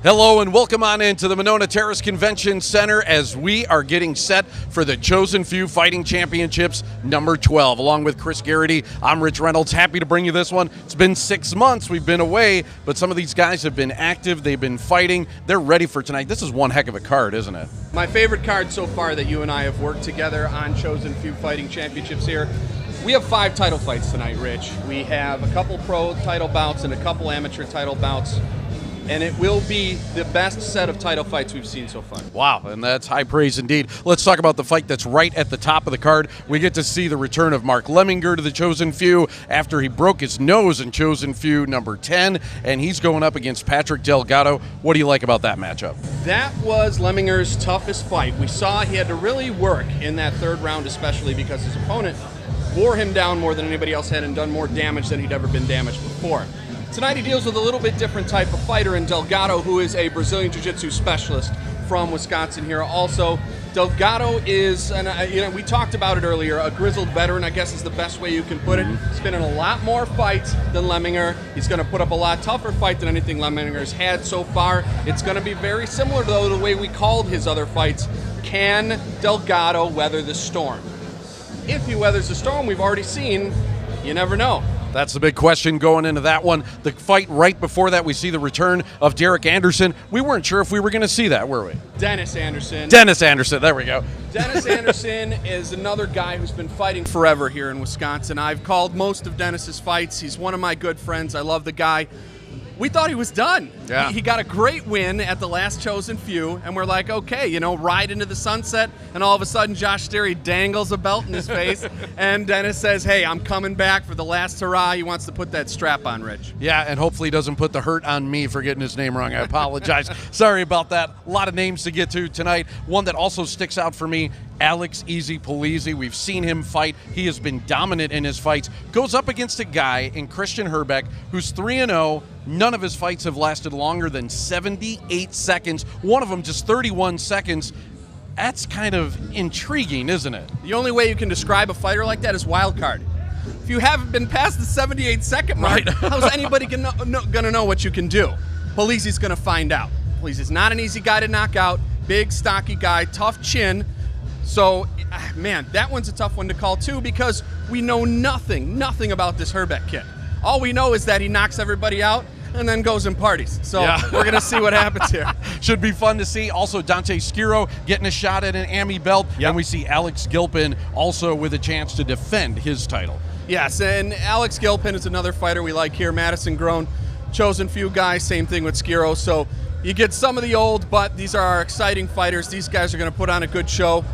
Hello and welcome on into the Monona Terrace Convention Center as we are getting set for the Chosen Few Fighting Championships number 12. Along with Chris Garrity, I'm Rich Reynolds. Happy to bring you this one. It's been 6 months. We've been away, but some of these guys have been active. They've been fighting. They're ready for tonight. This is one heck of a card, isn't it? My favorite card so far that you and I have worked together on Chosen Few Fighting Championships here. We have 5 title fights tonight, Rich. We have a couple pro title bouts and a couple amateur title bouts. And it will be the best set of title fights we've seen so far. Wow, and that's high praise indeed. Let's talk about the fight that's right at the top of the card. We get to see the return of Mark Lemminger to the Chosen Few after he broke his nose in Chosen Few number 10, and he's going up against Patrick Delgado. What do you like about that matchup? That was Lemminger's toughest fight. We saw he had to really work in that third round, especially because his opponent wore him down more than anybody else had and done more damage than he'd ever been damaged before. Tonight he deals with a little bit different type of fighter in Delgado, who is a Brazilian Jiu-Jitsu specialist from Wisconsin here. Also, Delgado is, and we talked about it earlier, a grizzled veteran, I guess is the best way you can put it. He's been in a lot more fights than Lemminger. He's going to put up a lot tougher fight than anything Lemminger's had so far. It's going to be very similar, though, to the way we called his other fights. Can Delgado weather the storm? If he weathers the storm, we've already seen, you never know. That's the big question going into that one. The fight right before that, we see the return of Derek Anderson. We weren't sure if we were going to see that, were we? Dennis Anderson. Dennis Anderson, there we go. Dennis Anderson is another guy who's been fighting forever here in Wisconsin. I've called most of Dennis's fights. He's one of my good friends. I love the guy. We thought he was done. Yeah. He got a great win at the last Chosen Few, and we're like, okay, ride into the sunset, and all of a sudden Josh Sterry dangles a belt in his face, and Dennis says, hey, I'm coming back for the last hurrah. He wants to put that strap on, Rich. Yeah, and hopefully he doesn't put the hurt on me for getting his name wrong. I apologize. Sorry about that. A lot of names to get to tonight. One that also sticks out for me, Alex Easy Polizzi. We've seen him fight. He has been dominant in his fights. Goes up against a guy in Christian Herbeck who's 3-0. None of his fights have lasted longer than 78 seconds. One of them just 31 seconds. That's kind of intriguing, isn't it? The only way you can describe a fighter like that is wild card. If you haven't been past the 78-second mark, right. how's anybody going to know what you can do? Polizzi's going to find out. Polizzi's not an easy guy to knock out. Big, stocky guy, tough chin. So, man, that one's a tough one to call, too, because we know nothing about this Herbeck kid. All we know is that he knocks everybody out and then goes and parties. So We're going to see what happens here. Should be fun to see. Also, Dante Skiro getting a shot at an AMI belt. Yep. And we see Alex Gilpin also with a chance to defend his title. Yes, and Alex Gilpin is another fighter we like here. Madison Grown, Chosen Few guy, same thing with Skiro. So you get some of the old, but these are our exciting fighters. These guys are going to put on a good show.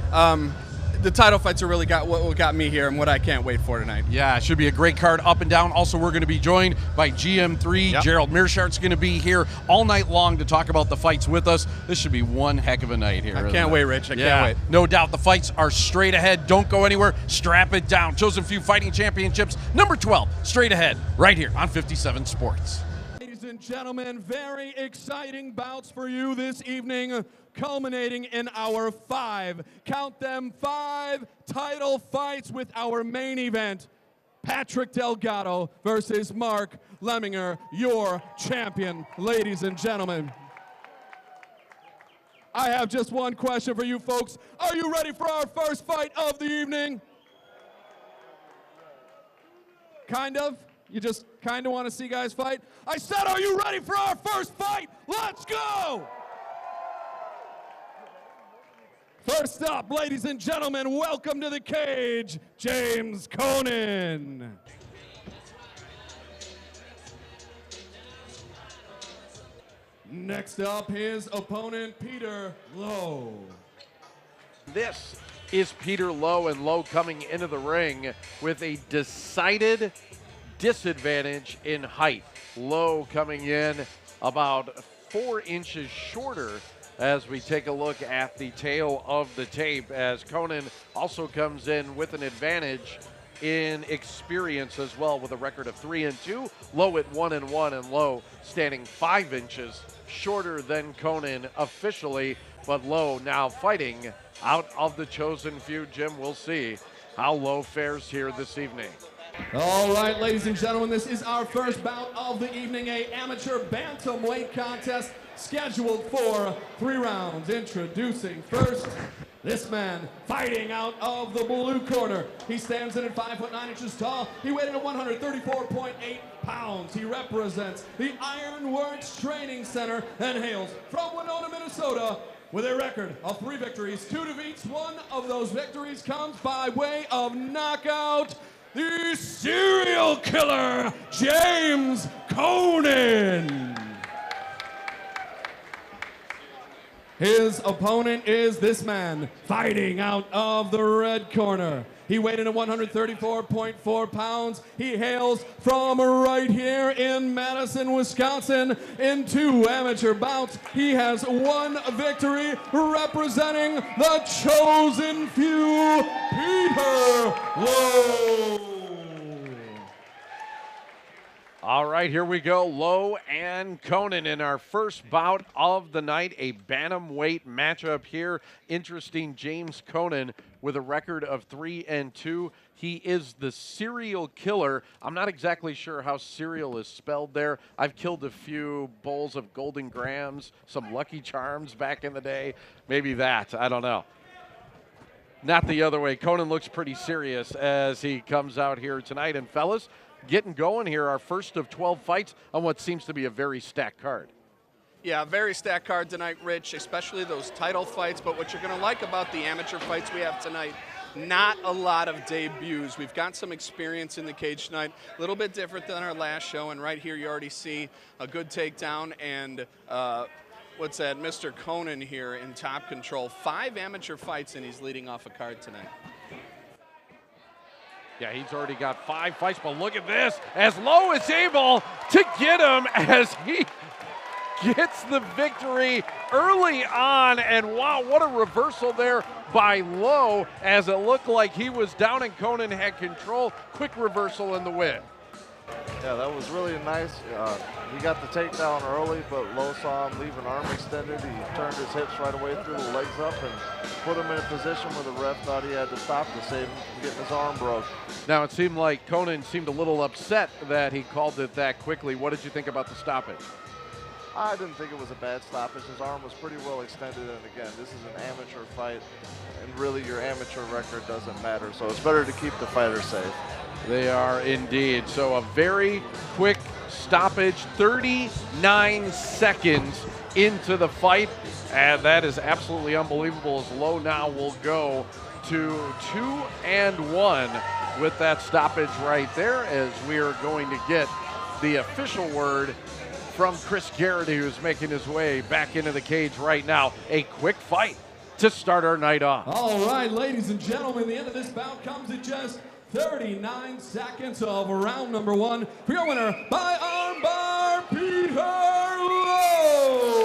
The title fights are really what got me here and what I can't wait for tonight. Yeah, it should be a great card up and down. Also, we're going to be joined by GM3. Yep. Gerald Mearshardt's going to be here all night long to talk about the fights with us. This should be one heck of a night here. I can't wait, Rich. I can't wait. No doubt. The fights are straight ahead. Don't go anywhere. Strap it down. Chosen Few Fighting Championships, number 12, straight ahead, right here on 57 Sports. Ladies and gentlemen, very exciting bouts for you this evening, culminating in our 5 title fights with our main event, Patrick Delgado versus Mark Lemminger, your champion, ladies and gentlemen. I have just one question for you folks. Are you ready for our first fight of the evening? Kind of? You just kind of want to see guys fight? I said, are you ready for our first fight? Let's go! First up, ladies and gentlemen, welcome to the cage, James Conan. Next up, his opponent, Peter Lowe. This is Peter Lowe, and Lowe coming into the ring with a decided disadvantage in height. Lowe coming in about 4 inches shorter as we take a look at the tail of the tape, as Conan also comes in with an advantage in experience as well, with a record of 3-2. Lowe at 1-1, and Lowe standing 5 inches shorter than Conan officially, but Lowe now fighting out of the Chosen Few. Jim, we'll see how Lowe fares here this evening. All right, ladies and gentlemen, this is our first bout of the evening, a amateur bantamweight contest scheduled for 3 rounds. Introducing first, this man fighting out of the blue corner. He stands in at 5'9" tall. He weighed in at 134.8 pounds. He represents the Ironworks Training Center and hails from Winona, Minnesota, with a record of 3 victories, 2 defeats. One of those victories comes by way of knockout. The serial killer, James Conan. His opponent is this man, fighting out of the red corner. He weighed in at 134.4 pounds. He hails from right here in Madison, Wisconsin. In 2 amateur bouts, he has 1 victory, representing the chosen few, Peter Lowe. All right, here we go. Lowe and Conan in our first bout of the night, a bantamweight matchup here. Interesting, James Conan with a record of 3-2. He is the serial killer. I'm not exactly sure how serial is spelled there. I've killed a few bowls of Golden Grams, some Lucky Charms back in the day. Maybe that, I don't know. Not the other way. Conan looks pretty serious as he comes out here tonight. And fellas, getting going here, our first of 12 fights on what seems to be a very stacked card. Yeah, very stacked card tonight, Rich, especially those title fights. But what you're going to like about the amateur fights we have tonight, not a lot of debuts. We've got some experience in the cage tonight, a little bit different than our last show. And right here you already see a good takedown and what's that, Mr. Conan here in top control. 5 amateur fights, and he's leading off a card tonight. Yeah, he's already got 5 fights, but look at this, as Lowe is able to get him as he gets the victory early on. And wow, what a reversal there by Lowe, as it looked like he was down and Conan had control. Quick reversal in the win. Yeah, that was really nice. He got the takedown early, but Lowe saw him leave an arm extended. He turned his hips right away, threw the legs up, and put him in a position where the ref thought he had to stop to save him from getting his arm broke. Now, it seemed like Conan seemed a little upset that he called it that quickly. What did you think about the stoppage? I didn't think it was a bad stoppage. His arm was pretty well extended, and again, this is an amateur fight, and really your amateur record doesn't matter, so it's better to keep the fighter safe. They are indeed. So a very quick stoppage, 39 seconds into the fight, and that is absolutely unbelievable, as Lowe now will go to 2-1 with that stoppage right there, as we are going to get the official word from Chris Garrity, who's making his way back into the cage right now. A quick fight to start our night off. All right, ladies and gentlemen, the end of this bout comes at just 39 seconds of round number 1. For your winner by armbar, Peter Lowe.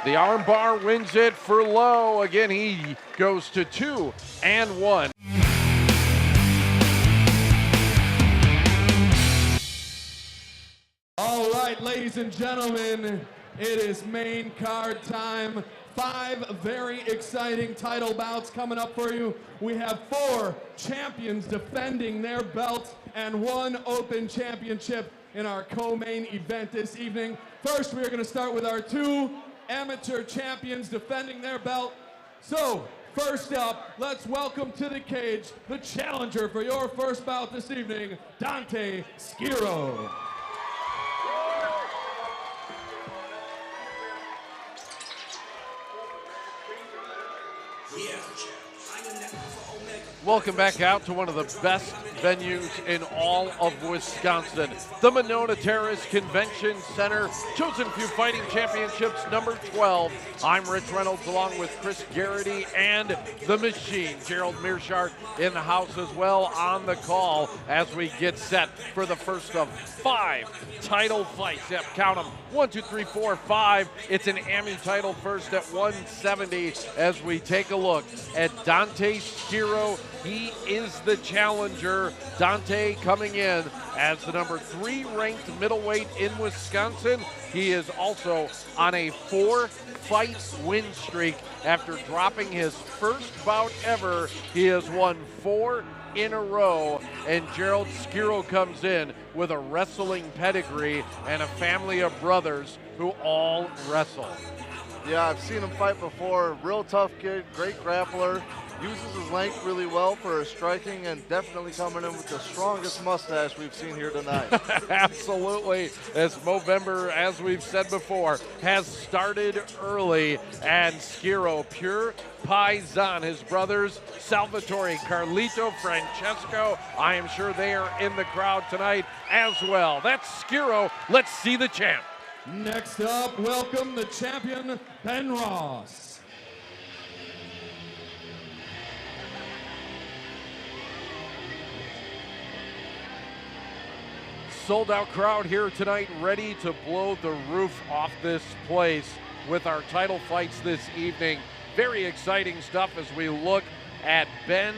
The armbar wins it for Lowe. Again, he goes to 2-1. All right, ladies and gentlemen, it is main card time. 5 very exciting title bouts coming up for you. We have 4 champions defending their belts and 1 open championship in our co-main event this evening. First, we are going to start with our 2 amateur champions defending their belt. So, first up, let's welcome to the cage the challenger for your first bout this evening, Dante Schiro. Welcome back out to one of the best venues in all of Wisconsin, the Monona Terrace Convention Center, Chosen Few Fighting Championships number 12. I'm Rich Reynolds along with Chris Garrity and the Machine. Gerald Mearshart in the house as well on the call as we get set for the first of 5 title fights. Yep, count them. 1, 2, 3, 4, 5. It's an AMI title first at 170 as we take a look at Dante Schiro. He is the challenger. Dante coming in as the number 3 ranked middleweight in Wisconsin. He is also on a 4-fight win streak after dropping his first bout ever. He has won 4 in a row, and Gerald Skiro comes in with a wrestling pedigree and a family of brothers who all wrestle. Yeah, I've seen him fight before. Real tough kid, great grappler. Uses his length really well for his striking, and definitely coming in with the strongest mustache we've seen here tonight. Absolutely, as Movember, as we've said before, has started early, and Skiro, pure Paisan, his brothers, Salvatore, Carlito, Francesco, I am sure they are in the crowd tonight as well. That's Skiro. Let's see the champ. Next up, welcome the champion, Ben Ross. Sold out crowd here tonight, ready to blow the roof off this place with our title fights this evening. Very exciting stuff as we look at Ben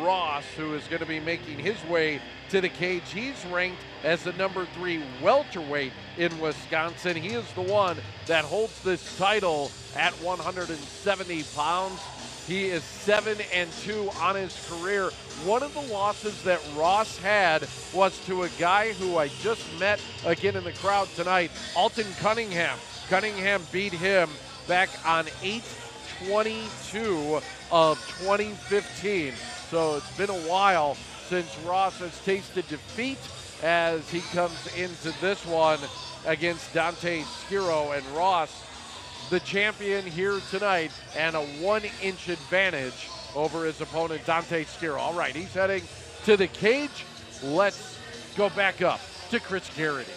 Ross, who is going to be making his way to the cage. He's ranked as the #3 welterweight in Wisconsin. He is the one that holds this title at 170 pounds. He is 7-2 on his career. One of the losses that Ross had was to a guy who I just met again in the crowd tonight, Alton Cunningham. Cunningham beat him back on 8/22 of 2015. So it's been a while since Ross has tasted defeat as he comes into this one against Dante Skiro, and Ross, the champion here tonight, and a 1-inch advantage over his opponent, Dante Skiro. All right, he's heading to the cage. Let's go back up to Chris Garrity.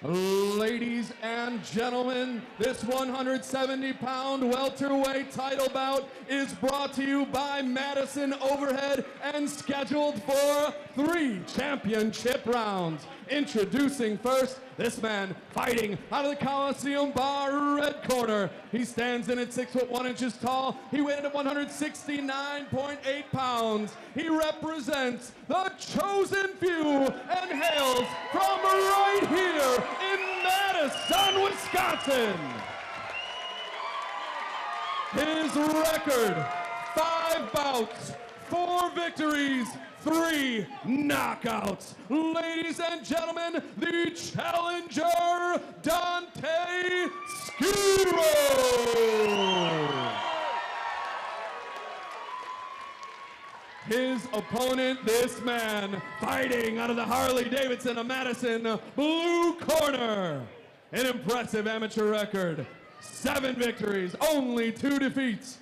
Ladies and gentlemen, this 170-pound welterweight title bout is brought to you by Madison Overhead and scheduled for 3 championship rounds. Introducing first, this man fighting out of the Coliseum bar, red corner. He stands in at 6 foot 1 inches tall. He weighed in at 169.8 pounds. He represents the chosen few and hails from right here in Madison, Wisconsin. His record, 5 bouts, 4 victories, 3 knockouts. Ladies and gentlemen, the challenger, Dante Skiro. His opponent, this man, fighting out of the Harley-Davidson of Madison, blue corner. An impressive amateur record, 7 victories, only 2 defeats.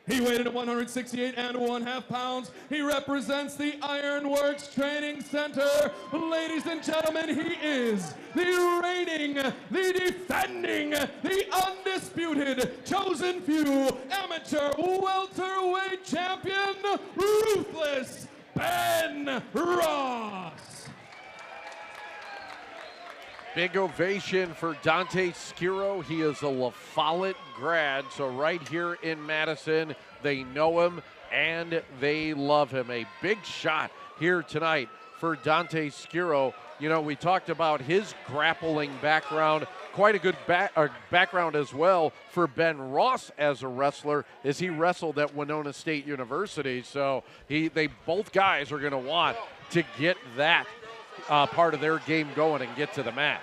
He weighed in at 168.5 pounds. He represents the Ironworks Training Center. Ladies and gentlemen, he is the reigning, the defending, the undisputed, chosen few amateur welterweight champion, Ruthless Ben Ross. Big ovation for Dante Skiro. He is a La Follette grad, so right here in Madison, they know him and they love him. A big shot here tonight for Dante Skiro. You know, we talked about his grappling background, quite a good background as well for Ben Ross as a wrestler, as he wrestled at Winona State University. So both guys are going to want to get that part of their game going and get to the mat.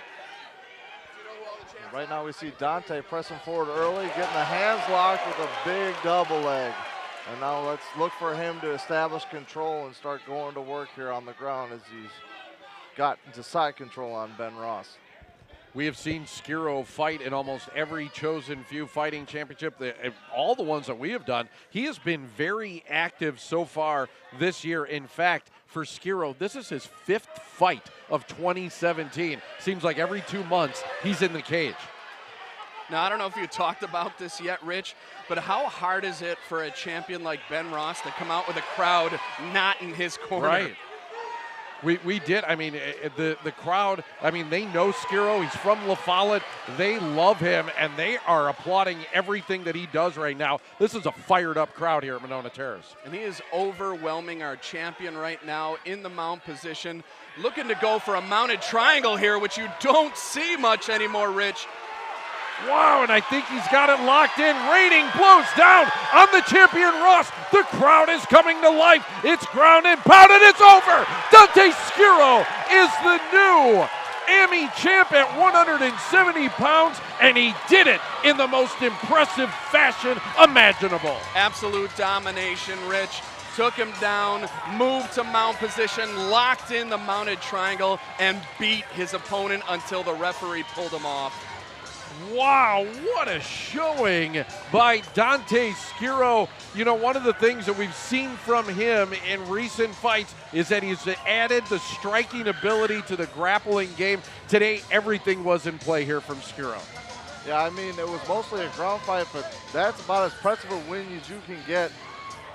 Right now we see Dante pressing forward early, getting the hands locked with a big double leg. And now let's look for him to establish control and start going to work here on the ground as he's got into side control on Ben Ross. We have seen Skiro fight in almost every chosen few fighting championship, all the ones that we have done. He has been very active so far this year. In fact, for Skiro, this is his 5th fight of 2017. Seems like every 2 months he's in the cage. Now, I don't know if you talked about this yet, Rich, but how hard is it for a champion like Ben Ross to come out with a crowd not in his corner? Right. We did. I mean, the crowd, I mean, they know Skiro. He's from La Follette. They love him, and they are applauding everything that he does right now. This is a fired-up crowd here at Monona Terrace. And he is overwhelming our champion right now in the mount position. Looking to go for a mounted triangle here, which you don't see much anymore, Rich. Wow, and I think he's got it locked in. Rating blows down on the champion Ross. The crowd is coming to life. It's ground and pound, and it's over. Dante Skiro is the new AMI champ at 170 pounds, and he did it in the most impressive fashion imaginable. Absolute domination, Rich. Took him down, moved to mount position, locked in the mounted triangle, and beat his opponent until the referee pulled him off. Wow, what a showing by Dante Skiro. You know, one of the things that we've seen from him in recent fights is that he's added the striking ability to the grappling game. Today, everything was in play here from Skiro. Yeah, I mean, it was mostly a ground fight, but that's about as impressive a win as you can get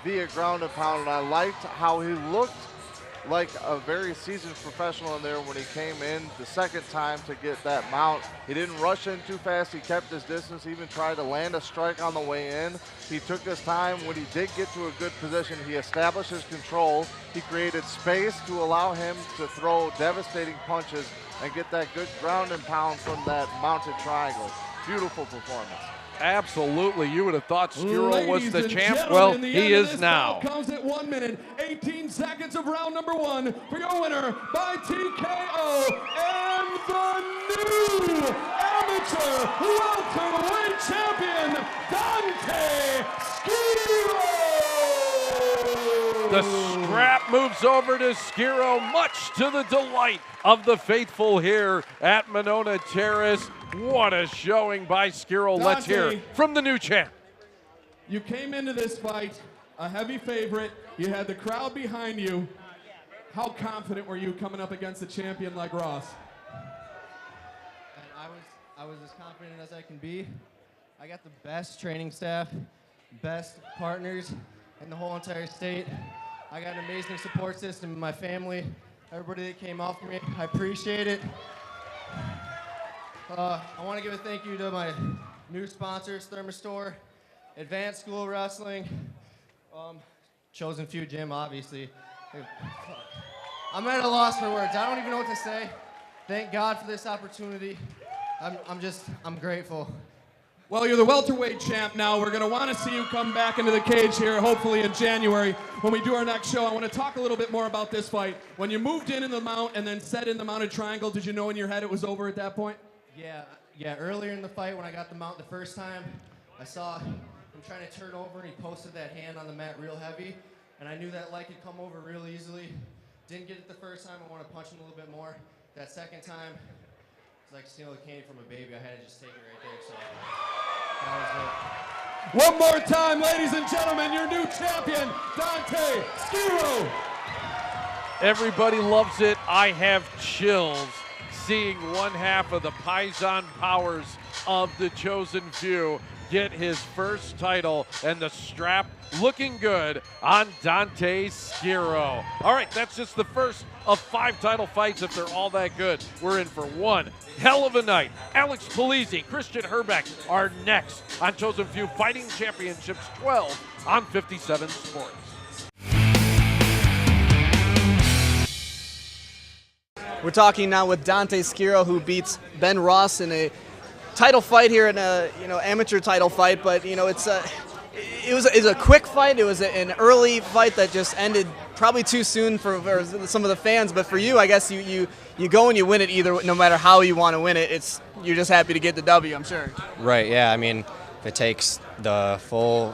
via ground and pound. And I liked how he looked like a very seasoned professional in there when he came in the second time to get that mount. He didn't rush in too fast. He kept his distance. He even tried to land a strike on the way in. He took his time. When he did get to a good position, he established his control. He created space to allow him to throw devastating punches and get that good ground and pound from that mounted triangle. Beautiful performance. Absolutely. You would have thought Skiro was Ladies the and champ. gentlemen, Well, the he end of is this now. bout comes at 1 minute, 18 seconds of round number 1 for your winner by TKO and the new amateur welterweight champion, Dante Skiro. The strap moves over to Skiro, much to the delight of the faithful here at Monona Terrace. What a showing by Skiro. Let's hear from the new champ. You came into this fight a heavy favorite. You had the crowd behind you. How confident were you coming up against a champion like Ross? And I was as confident as I can be. I got the best training staff, best partners in the whole entire state. I got an amazing support system, my family, everybody that came out for me. I appreciate it. I want to give a thank you to my new sponsors, Thermostore, Advanced School Wrestling, Chosen Few Gym, obviously. I'm at a loss for words. I don't even know what to say. Thank God for this opportunity. I'm grateful. Well, you're the welterweight champ now. We're going to want to see you come back into the cage here, hopefully in January. When we do our next show, I want to talk a little bit more about this fight. When you moved in the mount and then set in the mounted triangle, did you know in your head it was over at that point? Yeah, earlier in the fight when I got the mount the first time, I saw him trying to turn over and he posted that hand on the mat real heavy, and I knew that leg could come over real easily. Didn't get it the first time. I want to punch him a little bit more. That second time, it's like stealing candy from a baby. I had to just take it right there, so that was it. One more time, ladies and gentlemen, your new champion, Dante Skiro. Everybody loves it. I have chills seeing one half of the Paisan powers of the Chosen Few get his first title, and the strap looking good on Dante Skiro. All right, that's just the first of 5 title fights if they're all that good. We're in for one hell of a night. Alex Polizzi, Christian Herbeck are next on Chosen Few Fighting Championships 12 on 57 Sports. We're talking now with Dante Skiro, who beats Ben Ross in a title fight here in a amateur title fight. But it was a quick fight. It was an early fight that just ended probably too soon for some of the fans. But for you, I guess you go and you win it either, no matter how you want to win it. You're just happy to get the W, I'm sure. Right. Yeah. I mean, if it takes the full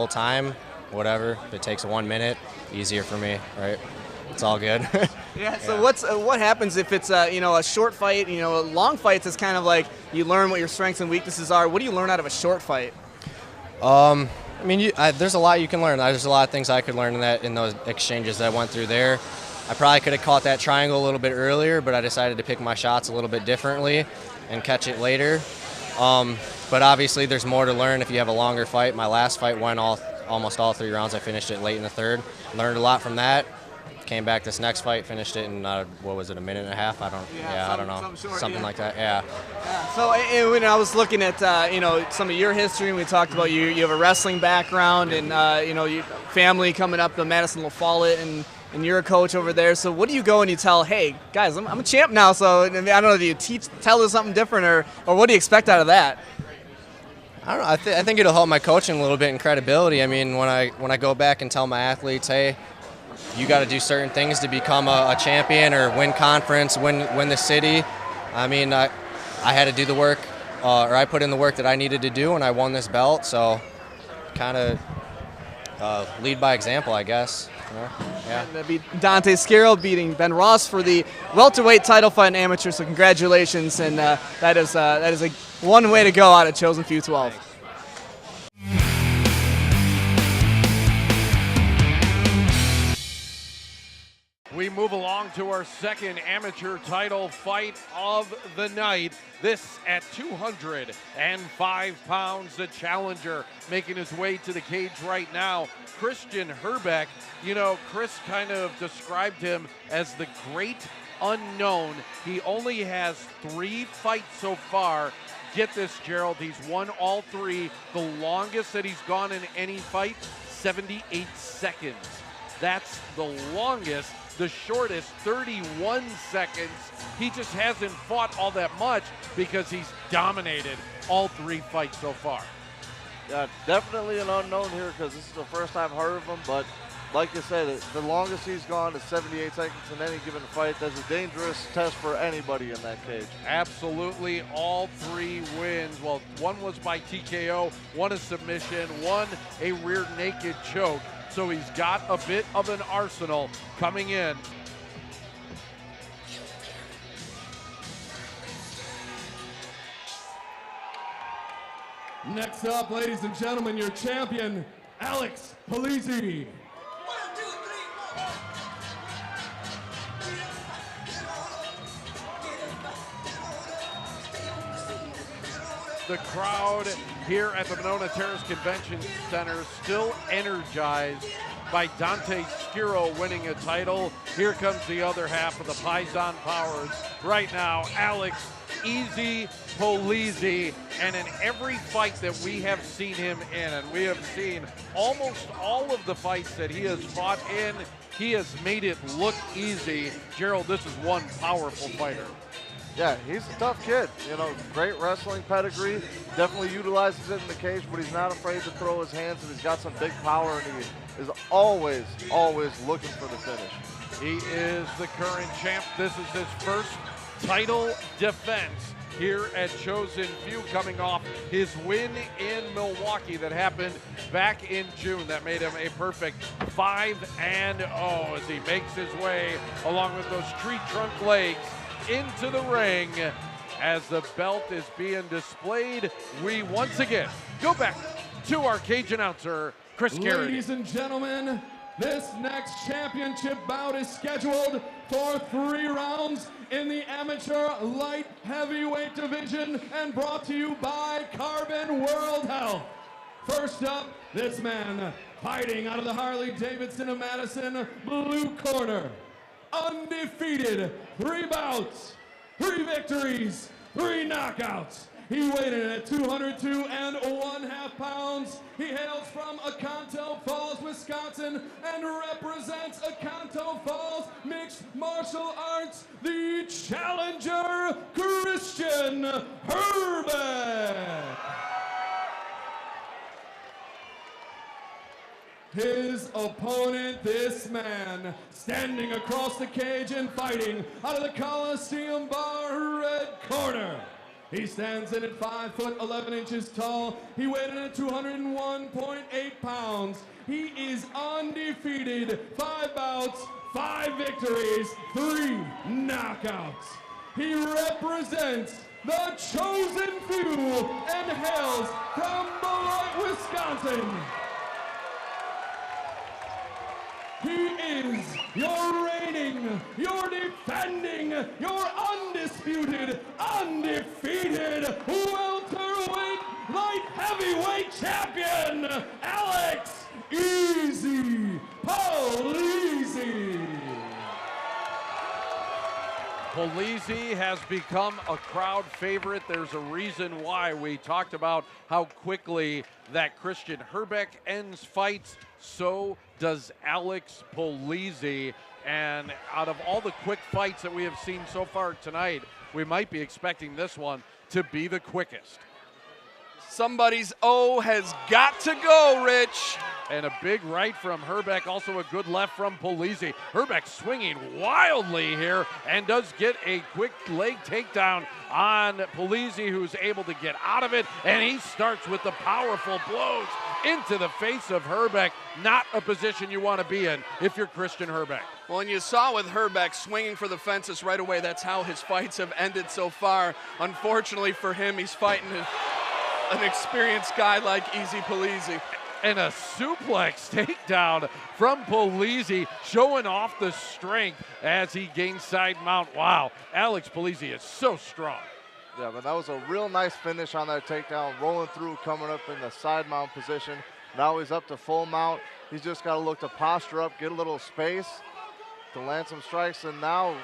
time, whatever. If it takes 1 minute, easier for me. Right. It's all good. Yeah. So what happens if it's a short fight? Long fights is kind of like you learn what your strengths and weaknesses are. What do you learn out of a short fight? I mean, there's a lot you can learn. There's a lot of things I could learn in those exchanges that I went through there. I probably could have caught that triangle a little bit earlier, but I decided to pick my shots a little bit differently and catch it later. But obviously, there's more to learn if you have a longer fight. My last fight went almost all 3 rounds. I finished it late in the third. Learned a lot from that. Came back this next fight, finished it in what was it, a minute and a half? I don't know, something like that. Yeah. So when I was looking at some of your history, and we talked about you have a wrestling background, and your family coming up, the Madison La Follette, and you're a coach over there. So what do you go and you tell? Hey guys, I'm a champ now. So I don't know, do you tell us something different, or what do you expect out of that? I don't know. I think it'll help my coaching a little bit and credibility. I mean, when I go back and tell my athletes, hey, you got to do certain things to become a champion or win conference, win the city. I mean, I had to do the work, or I put in the work that I needed to do, and I won this belt. So, kind of lead by example, I guess. You know? Yeah. And that'd be Dante Sciro beating Ben Ross for the welterweight title fight in amateur. So congratulations, and that is a one way to go out at Chosen Few 12. We move along to our second amateur title fight of the night. This at 205 pounds, the challenger making his way to the cage right now, Christian Herbeck. You know, Chris kind of described him as the great unknown. He only has 3 fights so far. Get this, Gerald, he's won all 3. The longest that he's gone in any fight, 78 seconds. That's the longest. The shortest, 31 seconds. He just hasn't fought all that much because he's dominated all 3 fights so far. Yeah, definitely an unknown here because this is the first I've heard of him, but like you said, the longest he's gone is 78 seconds in any given fight. That's a dangerous test for anybody in that cage. Absolutely, all 3 wins. Well, one was by TKO, one a submission, one a rear naked choke. So he's got a bit of an arsenal coming in. Next up, ladies and gentlemen, your champion, Alex Polizzi. The crowd here at the Monona Terrace Convention Center still energized by Dante Sciro winning a title. Here comes the other half of the Paisan Powers. Right now, Alex Easy Polizzi, and in every fight that we have seen him in, and we have seen almost all of the fights that he has fought in, he has made it look easy. Gerald, this is one powerful fighter. Yeah, he's a tough kid. You know, great wrestling pedigree. Definitely utilizes it in the cage, but he's not afraid to throw his hands, and he's got some big power, and he is always looking for the finish. He is the current champ. This is his first title defense here at Chosen Few, coming off his win in Milwaukee that happened back in June. That made him a perfect 5-0 as he makes his way along with those tree trunk legs into the ring. As the belt is being displayed, we once again go back to our cage announcer, Chris Garrett. Ladies and gentlemen, this next championship bout is scheduled for 3 rounds in the amateur light heavyweight division and brought to you by Carbon World Health. First up, this man fighting out of the Harley-Davidson of Madison, blue corner. Undefeated, 3 bouts, 3 victories, 3 knockouts. He weighed in at 202 1/2 pounds. He hails from Oconto Falls, Wisconsin, and represents Oconto Falls Mixed Martial Arts, the challenger, Christian Herbeck. His opponent, this man, standing across the cage and fighting out of the Coliseum Bar, red corner. He stands in at 5 foot 11 inches tall. He weighed in at 201.8 pounds. He is undefeated, 5 bouts, 5 victories, 3 knockouts. He represents the Chosen Few and hails from Beloit, Wisconsin. He is your reigning, your defending, your undisputed, undefeated welterweight, light heavyweight champion, Alex Easy Polizzi. Polizzi has become a crowd favorite. There's a reason why. We talked about how quickly that Christian Herbeck ends fights. So does Alex Polizzi. And out of all the quick fights that we have seen so far tonight, we might be expecting this one to be the quickest. Somebody's O has got to go, Rich. And a big right from Herbeck, also a good left from Polizzi. Herbeck swinging wildly here and does get a quick leg takedown on Polizzi, who's able to get out of it, and he starts with the powerful blows into the face of Herbeck. Not a position you want to be in if you're Christian Herbeck. Well, and you saw with Herbeck swinging for the fences right away, that's how his fights have ended so far. Unfortunately for him, he's fighting an experienced guy like Easy Polizzi. And a suplex takedown from Polizzi, showing off the strength as he gains side mount. Wow, Alex Polizzi is so strong. Yeah, but that was a real nice finish on that takedown, rolling through, coming up in the side mount position. Now he's up to full mount. He's just got to look to posture up, get a little space to land some strikes, and now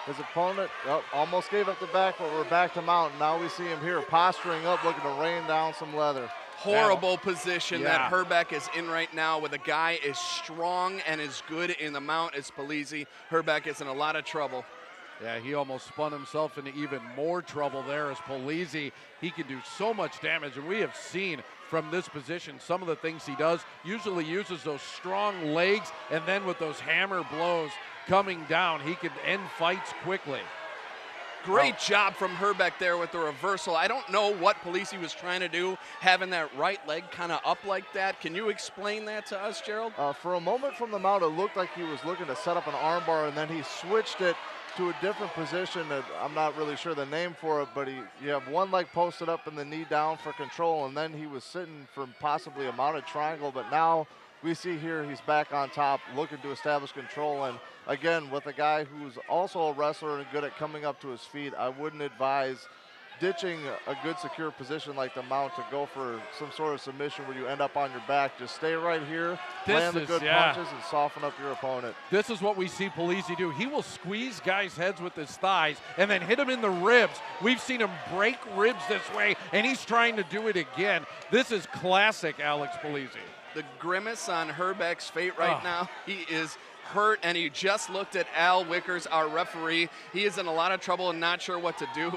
his opponent almost gave up the back, but we're back to mount. Now we see him here posturing up, looking to rain down some leather. Horrible position that Herbeck is in right now with a guy as strong and as good in the mount as Polizzi. Herbeck is in a lot of trouble. Yeah, he almost spun himself into even more trouble there as Polizzi. He can do so much damage, and we have seen from this position some of the things he does. Usually uses those strong legs, and then with those hammer blows coming down, he can end fights quickly. Great job from Herbeck there with the reversal. I don't know what Polizzi was trying to do, having that right leg kind of up like that. Can you explain that to us, Gerald? For a moment from the mount, it looked like he was looking to set up an armbar, and then he switched it to a different position that I'm not really sure the name for it, but you have one leg posted up and the knee down for control, and then he was sitting for possibly a mounted triangle, but now we see here he's back on top looking to establish control. And again, with a guy who's also a wrestler and good at coming up to his feet, I wouldn't advise ditching a good secure position like the mount to go for some sort of submission where you end up on your back. Just stay right here, land the good punches, and soften up your opponent. This is what we see Polizzi do. He will squeeze guys' heads with his thighs and then hit them in the ribs. We've seen him break ribs this way, and he's trying to do it again. This is classic Alex Polizzi. The grimace on Herbeck's face right now, he is hurt, and he just looked at Al Wickers, our referee. He is in a lot of trouble and not sure what to do.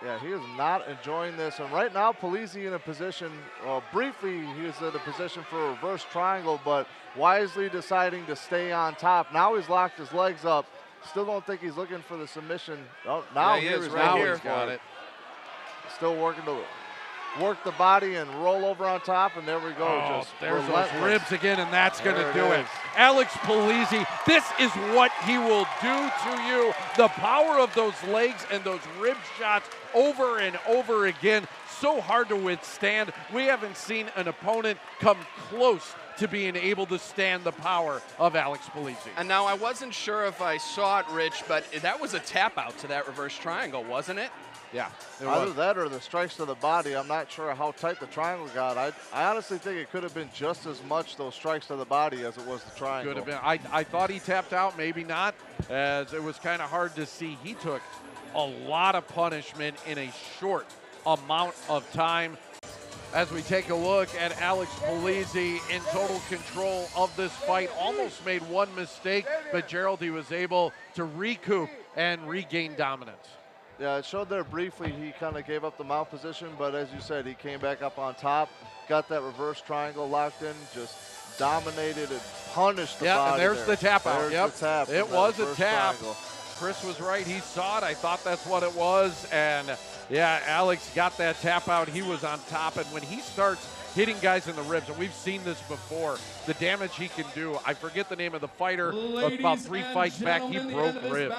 Yeah, he is not enjoying this. And right now, Polizzi in a position, briefly, he was in a position for a reverse triangle, but wisely deciding to stay on top. Now he's locked his legs up. Still don't think he's looking for the submission. Oh, now he is he's right here. He's got it. Still working to work the body and roll over on top, and there we go. Just there's those ribs again, and that's going to do it. Alex Polizzi, this is what he will do to you. The power of those legs and those rib shots over and over again. So hard to withstand. We haven't seen an opponent come close to being able to stand the power of Alex Polizzi. And now I wasn't sure if I saw it, Rich, but that was a tap out to that reverse triangle, wasn't it? Yeah. Either that or the strikes to the body. I'm not sure how tight the triangle got. I honestly think it could have been just as much those strikes to the body as it was the triangle. Could have been. I thought he tapped out, maybe not, as it was kind of hard to see. He took a lot of punishment in a short amount of time. As we take a look at Alex Polizzi in total control of this fight, almost made one mistake, but Gerald, he was able to recoup and regain dominance. Yeah, it showed there briefly he kind of gave up the mount position, but as you said, he came back up on top, got that reverse triangle locked in, just dominated and punished the body. Yeah, and there's the tap out. There's the tap. It was a tap. Triangle. Chris was right. He saw it. I thought that's what it was. And, yeah, Alex got that tap out. He was on top. And when he starts hitting guys in the ribs, and we've seen this before, the damage he can do. I forget the name of the fighter. About 3 fights back, he broke ribs.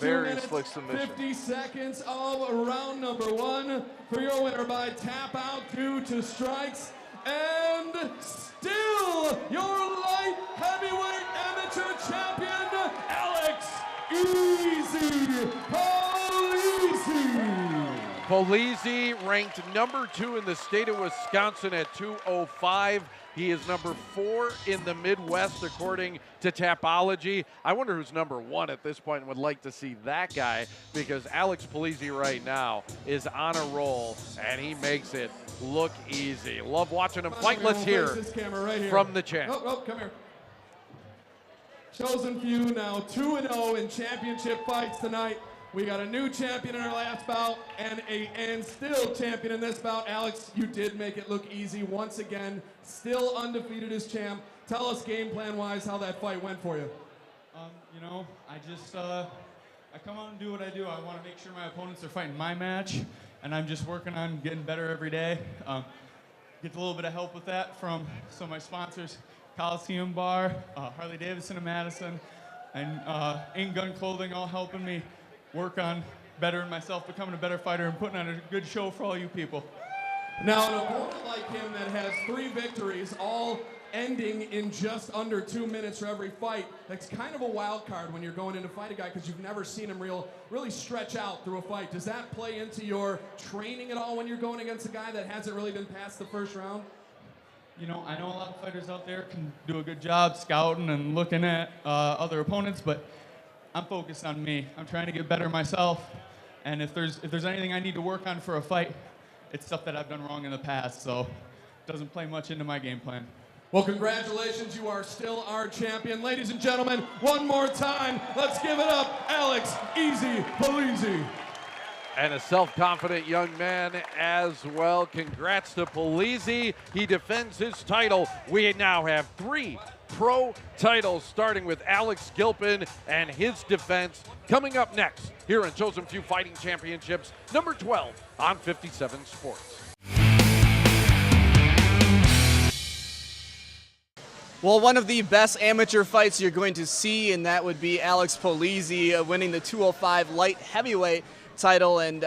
Very slick submission. 50 seconds of round number 1 for your winner by tap out due to strikes. And still your light heavyweight amateur champion, Alex Easy Polizzi. Polizzi ranked number 2 in the state of Wisconsin at 205. He is number 4 in the Midwest according to Tapology. I wonder who's number 1 at this point and would like to see that guy, because Alex Polizzi right now is on a roll and he makes it look easy. Love watching him fight. Let's hear from the champ. Oh, come here. Chosen few now 2-0 in championship fights tonight. We got a new champion in our last bout and still champion in this bout. Alex, you did make it look easy once again. Still undefeated as champ. Tell us game plan wise how that fight went for you. You know, I come out and do what I do. I want to make sure my opponents are fighting my match, and I'm just working on getting better every day. Get a little bit of help with that from some of my sponsors, Coliseum Bar, Harley Davidson in Madison, and In Gun Clothing, all helping me work on bettering myself, becoming a better fighter, and putting on a good show for all you people. Now, an opponent like him that has 3 victories, all ending in just under 2 minutes for every fight, that's kind of a wild card when you're going in to fight a guy because you've never seen him really stretch out through a fight. Does that play into your training at all when you're going against a guy that hasn't really been past the first round? You know, I know a lot of fighters out there can do a good job scouting and looking at other opponents, but I'm focused on me. I'm trying to get better myself, and if there's anything I need to work on for a fight, it's stuff that I've done wrong in the past, so it doesn't play much into my game plan. Well, congratulations, you are still our champion. Ladies and gentlemen, one more time, let's give it up, Alex Easy Polizzi. And a self-confident young man as well. Congrats to Polizzi. He defends his title. We now have 3 pro titles, starting with Alex Gilpin and his defense coming up next here in Chosen Few Fighting Championships, number 12 on 57 Sports. Well, one of the best amateur fights you're going to see, and that would be Alex Polizzi winning the 205 light heavyweight title, and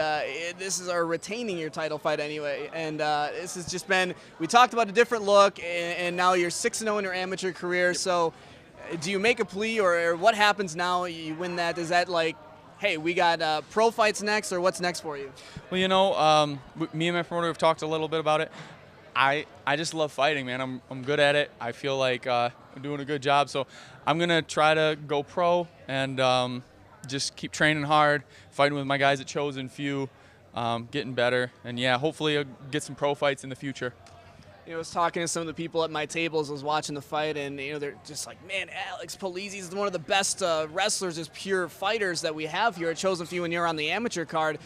this is our retaining your title fight anyway. And this has just been, we talked about a different look, and now you're 6-0 in your amateur career. So do you make a plea, or what happens now? You win that. Is that like, hey, we got pro fights next, or what's next for you? Well, you know, me and my promoter have talked a little bit about it. I just love fighting, man. I'm good at it. I feel like I'm doing a good job. So I'm going to try to go pro and just keep training hard, fighting with my guys at Chosen Few, getting better. And, yeah, hopefully I'll get some pro fights in the future. You know, I was talking to some of the people at my tables. I was watching the fight, and you know, they're just like, "Man, Alex Polizzi is one of the best wrestlers, as pure fighters that we have here at Chosen Few." When you're on the amateur card,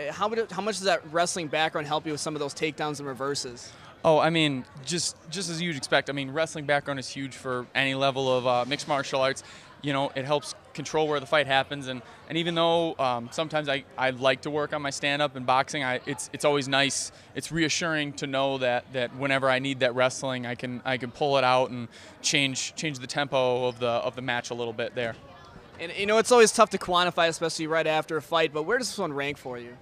how much does that wrestling background help you with some of those takedowns and reverses? Oh, I mean, just as you'd expect. I mean, wrestling background is huge for any level of mixed martial arts. You know, it helps control where the fight happens, and even though sometimes I like to work on my stand-up and boxing, it's always nice. It's reassuring to know that whenever I need that wrestling, I can pull it out and change the tempo of the match a little bit there. And you know, it's always tough to quantify, especially right after a fight. But where does this one rank for you?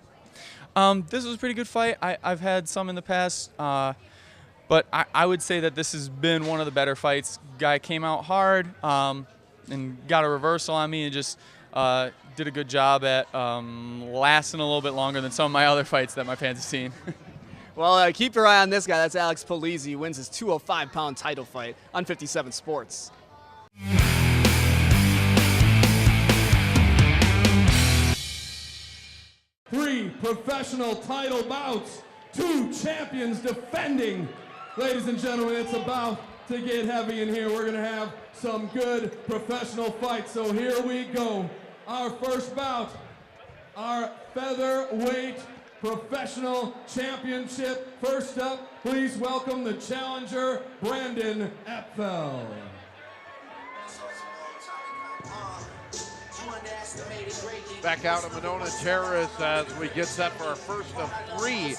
This was a pretty good fight. I've had some in the past. But I would say that this has been one of the better fights. Guy came out hard and got a reversal on me and just did a good job at lasting a little bit longer than some of my other fights that my fans have seen. Well, keep your eye on this guy. That's Alex Polizzi. Wins his 205-pound title fight on 57 Sports. Three professional title bouts, 2 champions defending. Ladies and gentlemen, it's about to get heavy in here. We're going to have some good professional fights. So here we go. Our first bout, our featherweight professional championship. First up, please welcome the challenger, Brandon Apfel. Back out of Monona Terrace as we get set for our first of 3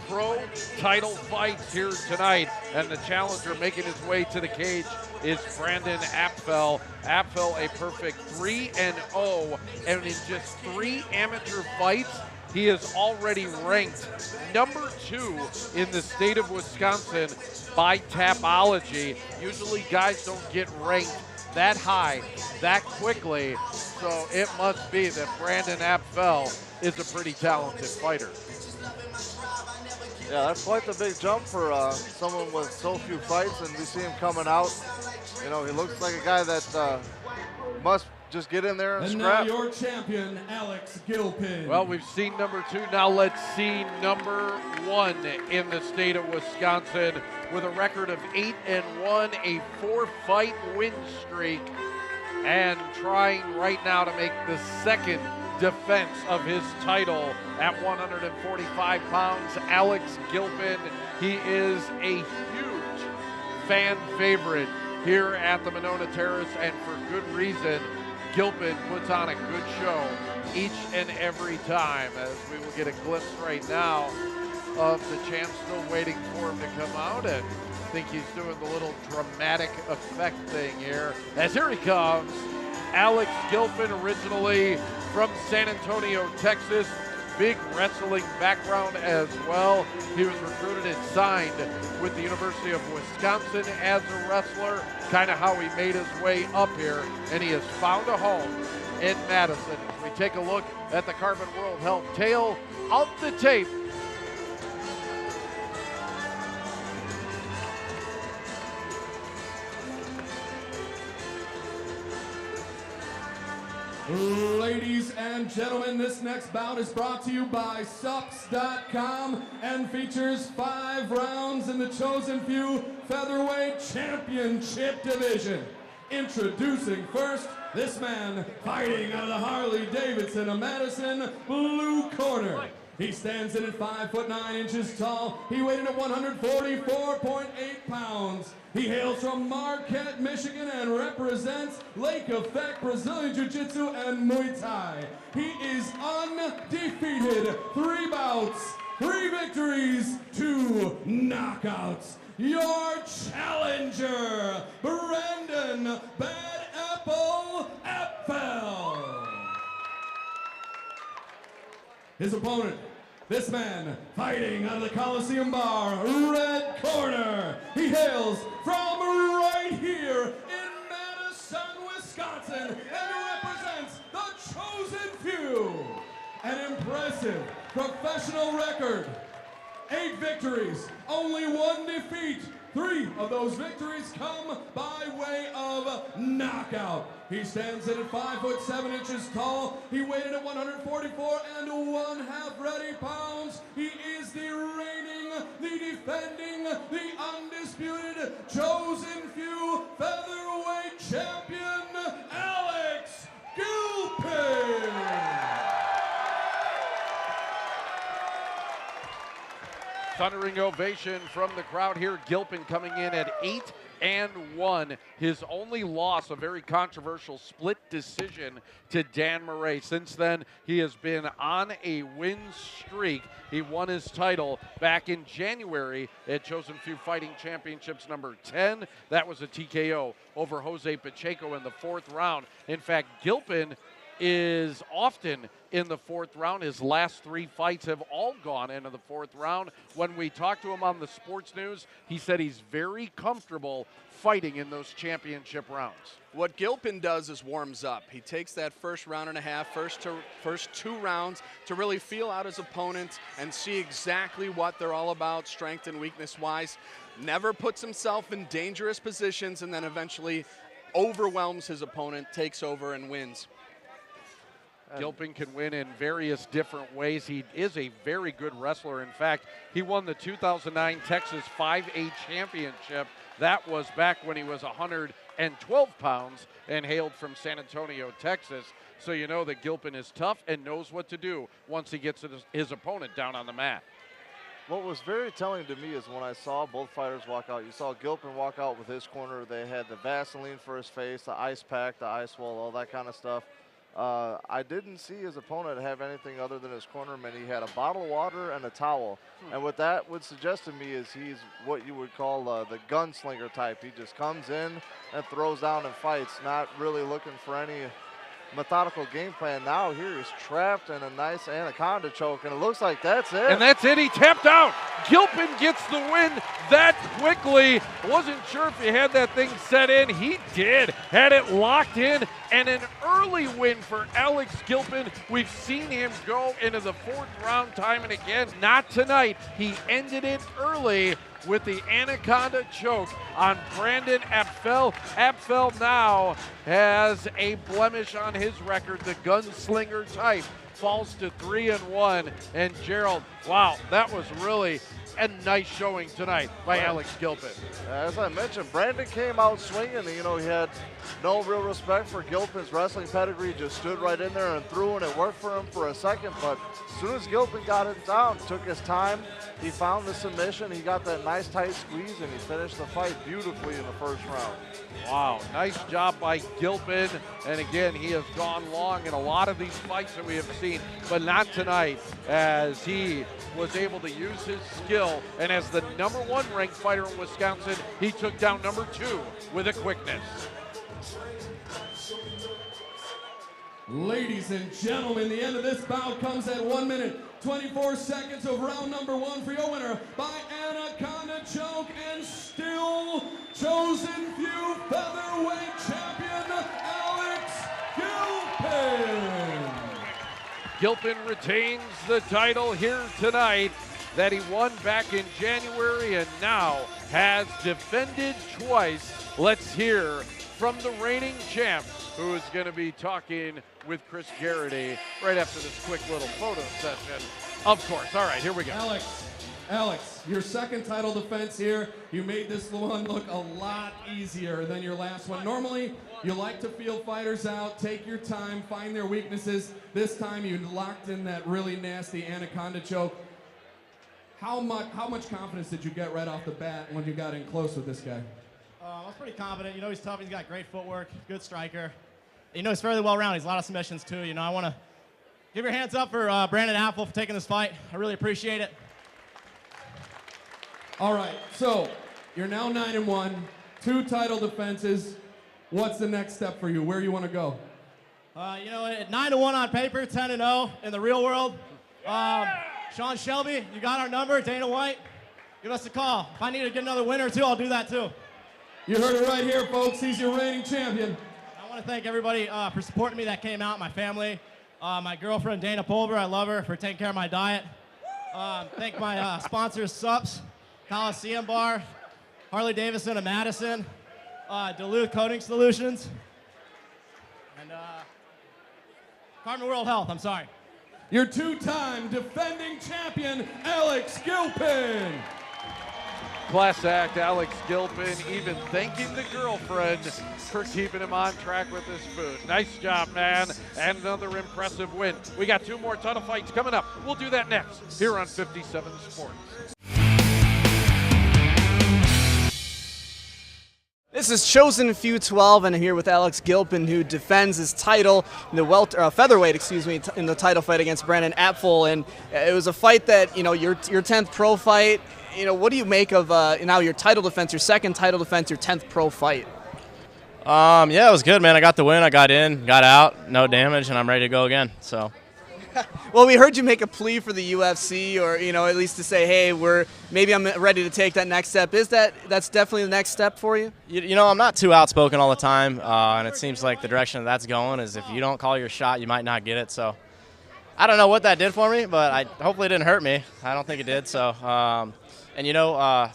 pro title fights here tonight. And the challenger making his way to the cage is Brandon Apfel. Apfel, a perfect 3-0, and in just 3 amateur fights, he is already ranked number 2 in the state of Wisconsin by Tapology. Usually guys don't get ranked that high that quickly, so it must be that Brandon Apfel is a pretty talented fighter. Yeah, that's quite the big jump for someone with so few fights, and we see him coming out. You know, he looks like a guy that must just get in there and scrap. And now your champion, Alex Gilpin. Well, we've seen number 2. Now let's see number 1 in the state of Wisconsin with a record of 8-1, a 4-fight win streak, and trying right now to make the second defense of his title at 145 pounds. Alex Gilpin, he is a huge fan favorite here at the Monona Terrace, and for good reason. Gilpin puts on a good show each and every time, as we will get a glimpse right now of the champ still waiting for him to come out, and I think he's doing the little dramatic effect thing here. As here he comes, Alex Gilpin, originally from San Antonio, Texas. Big wrestling background as well. He was recruited and signed with the University of Wisconsin as a wrestler, kind of how he made his way up here, and he has found a home in Madison. As we take a look at the Carbon World Health tale of the tape. Ladies and gentlemen, this next bout is brought to you by Sups.com and features 5 rounds in the Chosen Few Featherweight Championship Division. Introducing first, this man fighting out of the Harley-Davidson of Madison, blue corner. He stands in at 5'9" tall. He weighed in at 144.8 pounds. He hails from Marquette, Michigan, and represents Lake Effect Brazilian Jiu-Jitsu and Muay Thai. He is undefeated. 3 bouts, 3 victories, 2 knockouts. Your challenger, Brandon Bad Apple Apfel. His opponent, this man fighting out of the Coliseum Bar, red corner. He hails from right here in Madison, Wisconsin, and represents the Chosen Few. An impressive professional record. 8 victories, only 1 defeat. 3 of those victories come by way of knockout. He stands in at 5'7" tall. He weighed in at 144 1/2 ready pounds. He is the reigning, the defending, the undisputed Chosen Few featherweight champion, Alex Gilpin. Thundering ovation from the crowd here. Gilpin coming in at 8-1. His only loss, a very controversial split decision to Dan Murray. Since then, he has been on a win streak. He won his title back in January at Chosen Few Fighting Championships number 10. That was a TKO over Jose Pacheco in the 4th round. In fact, Gilpin is often in the 4th round. His last 3 fights have all gone into the 4th round. When we talked to him on the Sports News, he said he's very comfortable fighting in those championship rounds. What Gilpin does is warms up. He takes that first round and a half, first 2 rounds, to really feel out his opponent and see exactly what they're all about, strength and weakness-wise. Never puts himself in dangerous positions, and then eventually overwhelms his opponent, takes over, and wins. Gilpin can win in various different ways. He is a very good wrestler. In fact, he won the 2009 Texas 5A championship. That was back when he was 112 pounds and hailed from San Antonio, Texas. So you know that Gilpin is tough and knows what to do once he gets his opponent down on the mat. What was very telling to me is when I saw both fighters walk out, you saw Gilpin walk out with his corner. They had the Vaseline for his face, the ice pack, the ice wall, all that kind of stuff. I didn't see his opponent have anything other than his cornerman. He had a bottle of water and a towel. And what that would suggest to me is he's what you would call the gunslinger type. He just comes in and throws down and fights, not really looking for any methodical game plan. Now here he's trapped in a nice anaconda choke, and it looks like that's it. And that's it. He tapped out. Gilpin gets the win that quickly. Wasn't sure if he had that thing set in. He did. Had it locked in, and an early win for Alex Gilpin. We've seen him go into the 4th round time and again. Not tonight. He ended it early with the anaconda choke on Brandon Apfel. Apfel now has a blemish on his record. The gunslinger type falls to 3-1. And Gerald, wow, that was really and nice showing tonight by Alex Gilpin. As I mentioned, Brandon came out swinging. You know, he had no real respect for Gilpin's wrestling pedigree, just stood right in there and threw, and it worked for him for a second. But as soon as Gilpin got it down, took his time, he found the submission, he got that nice tight squeeze, and he finished the fight beautifully in the first round. Wow, nice job by Gilpin. And again, he has gone long in a lot of these fights that we have seen, but not tonight, as he was able to use his skill. And as the #1 ranked fighter in Wisconsin, he took down #2 with a quickness. Ladies and gentlemen, the end of this bout comes at 1 minute, 24 seconds of round number 1 for your winner by Anaconda choke and still chosen few featherweight champion, Alex Gilpin. Gilpin retains the title here tonight that he won back in January and now has defended twice. Let's hear from the reigning champ, who is going to be talking with Chris Garrity right after this quick little photo session. Of course. All right, here we go. Alex, your second title defense here. You made this one look a lot easier than your last one. Normally, you like to feel fighters out, take your time, find their weaknesses. This time, you locked in that really nasty anaconda choke. How much confidence did you get right off the bat when you got in close with this guy? I was pretty confident. You know, he's tough. He's got great footwork, good striker. You know, he's fairly well-rounded. He's a lot of submissions, too. You know, I want to give your hands up for Brandon Apple for taking this fight. I really appreciate it. All right, so you're now 9-1, 2 title defenses. What's the next step for you? Where you want to go? You know, at 9-1 on paper, 10-0 in the real world. Sean Shelby, you got our number. Dana White, give us a call. If I need to get another winner, too, I'll do that, too. You heard it right here, folks. He's your reigning champion. I want to thank everybody for supporting me that came out, my family, my girlfriend, Dana Pulver. I love her for taking care of my diet. Thank my sponsors, Sups, Coliseum Bar, Harley Davidson of Madison, Duluth Coating Solutions, and Carmen World Health, I'm sorry. Your 2-time defending champion, Alex Gilpin. Class act, Alex Gilpin, even thanking the girlfriend for keeping him on track with his food. Nice job, man, and another impressive win. We got 2 more title fights coming up. We'll do that next here on 57 Sports. This is Chosen Few 12, and I'm here with Alex Gilpin, who defends his title in the featherweight, in the title fight against Brandon Apfel. And it was a fight that, you know, your 10th pro fight. You know, what do you make of now your title defense, your second title defense, your 10th pro fight? Yeah, it was good, man. I got the win. I got in, got out, no damage, and I'm ready to go again. So. Well, we heard you make a plea for the UFC, or, you know, at least to say, hey, maybe I'm ready to take that next step. That's definitely the next step for you? You know, I'm not too outspoken all the time, and it seems like the direction that's going is if you don't call your shot, you might not get it. So I don't know what that did for me, but hopefully it didn't hurt me. I don't think it did. So, and, you know,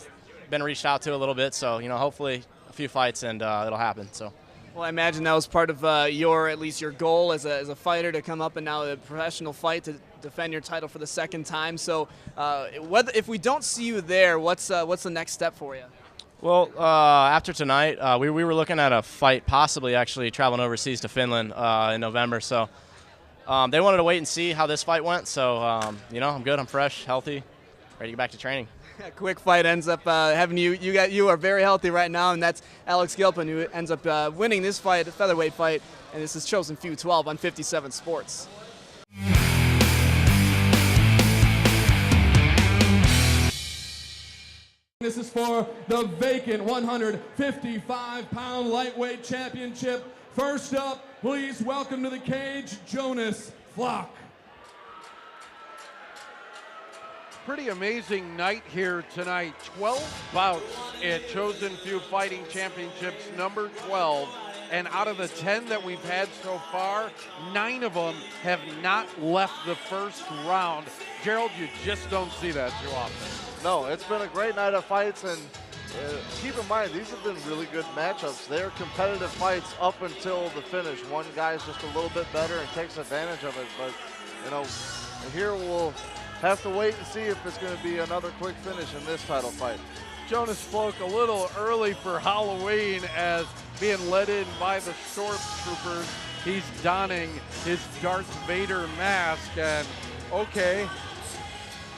been reached out to a little bit, so, you know, hopefully a few fights and it'll happen. So. Well, I imagine that was part of at least your goal as a fighter to come up and now a professional fight to defend your title for the second time. So, if we don't see you there, what's the next step for you? Well, after tonight, we were looking at a fight, possibly actually traveling overseas to Finland in November. So, they wanted to wait and see how this fight went. So, you know, I'm good. I'm fresh, healthy, ready to get back to training. A quick fight ends up having you are very healthy right now, and that's Alex Gilpin, who ends up winning this fight, a featherweight fight, and this is Chosen Few 12 on 57 Sports. This is for the vacant 155-pound lightweight championship. First up, please welcome to the cage, Jonas Flock. Pretty amazing night here tonight. 12 bouts at Chosen Few Fighting Championships number 12. And out of the 10 that we've had so far, 9 of them have not left the first round. Gerald, you just don't see that too often. No, it's been a great night of fights, and keep in mind, these have been really good matchups. They're competitive fights up until the finish. One guy's just a little bit better and takes advantage of it. But, you know, here we'll have to wait and see if it's going to be another quick finish in this title fight. Jonas Flock a little early for Halloween as being led in by the Stormtroopers. He's donning his Darth Vader mask, and okay,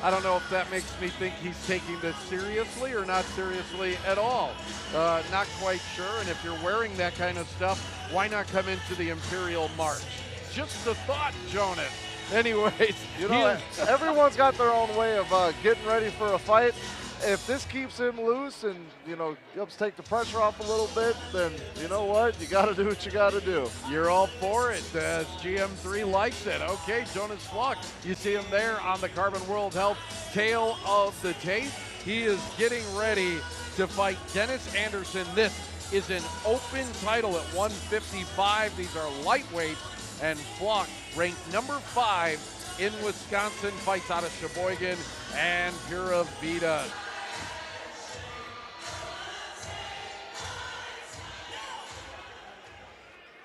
I don't know if that makes me think he's taking this seriously or not seriously at all. Not quite sure, and if you're wearing that kind of stuff, why not come into the Imperial March? Just a thought, Jonas. Anyways, you know, everyone's got their own way of getting ready for a fight. If this keeps him loose and, you know, helps take the pressure off a little bit, then you know what? You got to do what you got to do. You're all for it, as GM3 likes it. Okay, Jonas Flock, you see him there on the Carbon World Health tail of the tape. He is getting ready to fight Dennis Anderson. This is an open title at 155. These are lightweights, and Flock ranked number 5 in Wisconsin, fights out of Sheboygan and Pura Vida.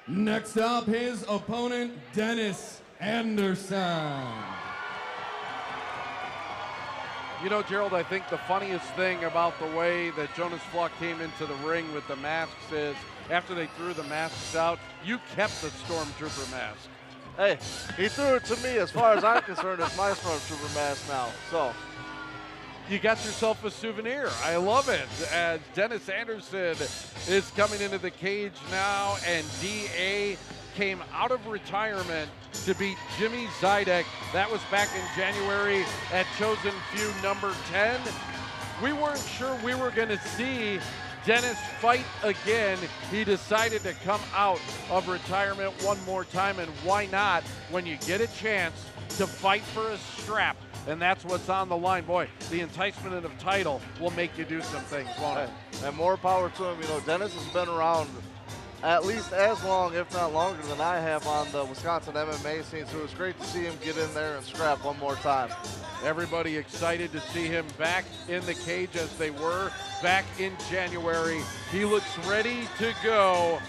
Next up, his opponent, Dennis Anderson. You know, Gerald, I think the funniest thing about the way that Jonas Flock came into the ring with the masks is after they threw the masks out, you kept the Stormtrooper mask. Hey, he threw it to me. As far as I'm concerned, it's my Stormtrooper mask now. So you got yourself a souvenir. I love it. As Dennis Anderson is coming into the cage now, and DA came out of retirement to beat Jimmy Zidek. That was back in January at Chosen Few number 10. We weren't sure we were going to see Dennis fight again. He decided to come out of retirement one more time, and why not when you get a chance to fight for a strap? And that's what's on the line. Boy, the enticement of the title will make you do some things, won't it? And more power to him. You know, Dennis has been around at least as long, if not longer, than I have on the Wisconsin MMA scene, so it's great to see him get in there and scrap one more time. Everybody excited to see him back in the cage as they were back in January. He looks ready to go.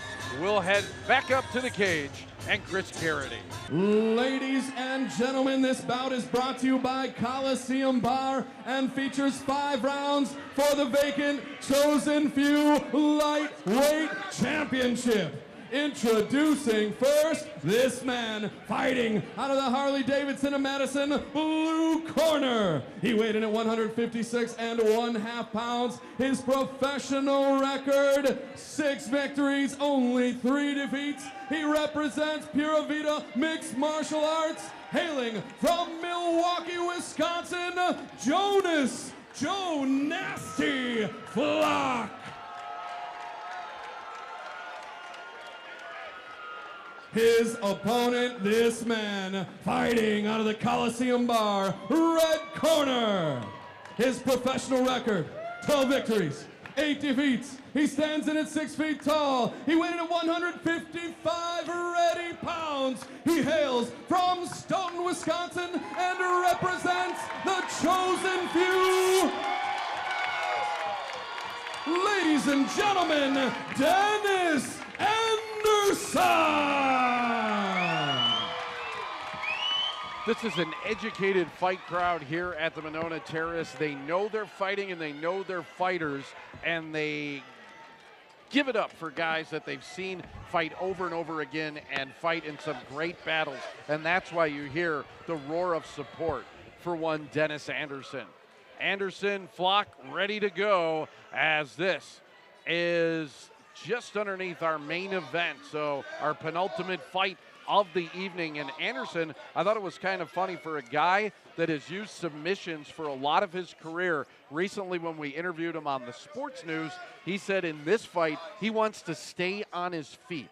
We'll head back up to the cage and Chris Carity. Ladies and gentlemen, this bout is brought to you by Coliseum Bar and features 5 rounds for the vacant Chosen Few Lightweight Championship. Introducing first, this man fighting out of the Harley-Davidson of Madison, blue corner. He weighed in at 156 1/2 pounds. His professional record, 6 victories, only 3 defeats. He represents Pura Vida Mixed Martial Arts, hailing from Milwaukee, Wisconsin, Jonas "Joe Nasty" Flock. His opponent, this man, fighting out of the Coliseum Bar, red corner. His professional record, 12 victories, 8 defeats. He stands in at 6 feet tall. He weighed in at 155 ready pounds. He hails from Stoughton, Wisconsin, and represents the Chosen Few. Ladies and gentlemen, Dennis Anderson. This is an educated fight crowd here at the Monona Terrace. They know they're fighting and they know they're fighters, and they give it up for guys that they've seen fight over and over again and fight in some great battles. And that's why you hear the roar of support for one Dennis Anderson. Anderson, Flock, ready to go, as this is just underneath our main event. So our penultimate fight of the evening. And Anderson, I thought it was kind of funny for a guy that has used submissions for a lot of his career. Recently, when we interviewed him on the Sports News, he said in this fight, he wants to stay on his feet.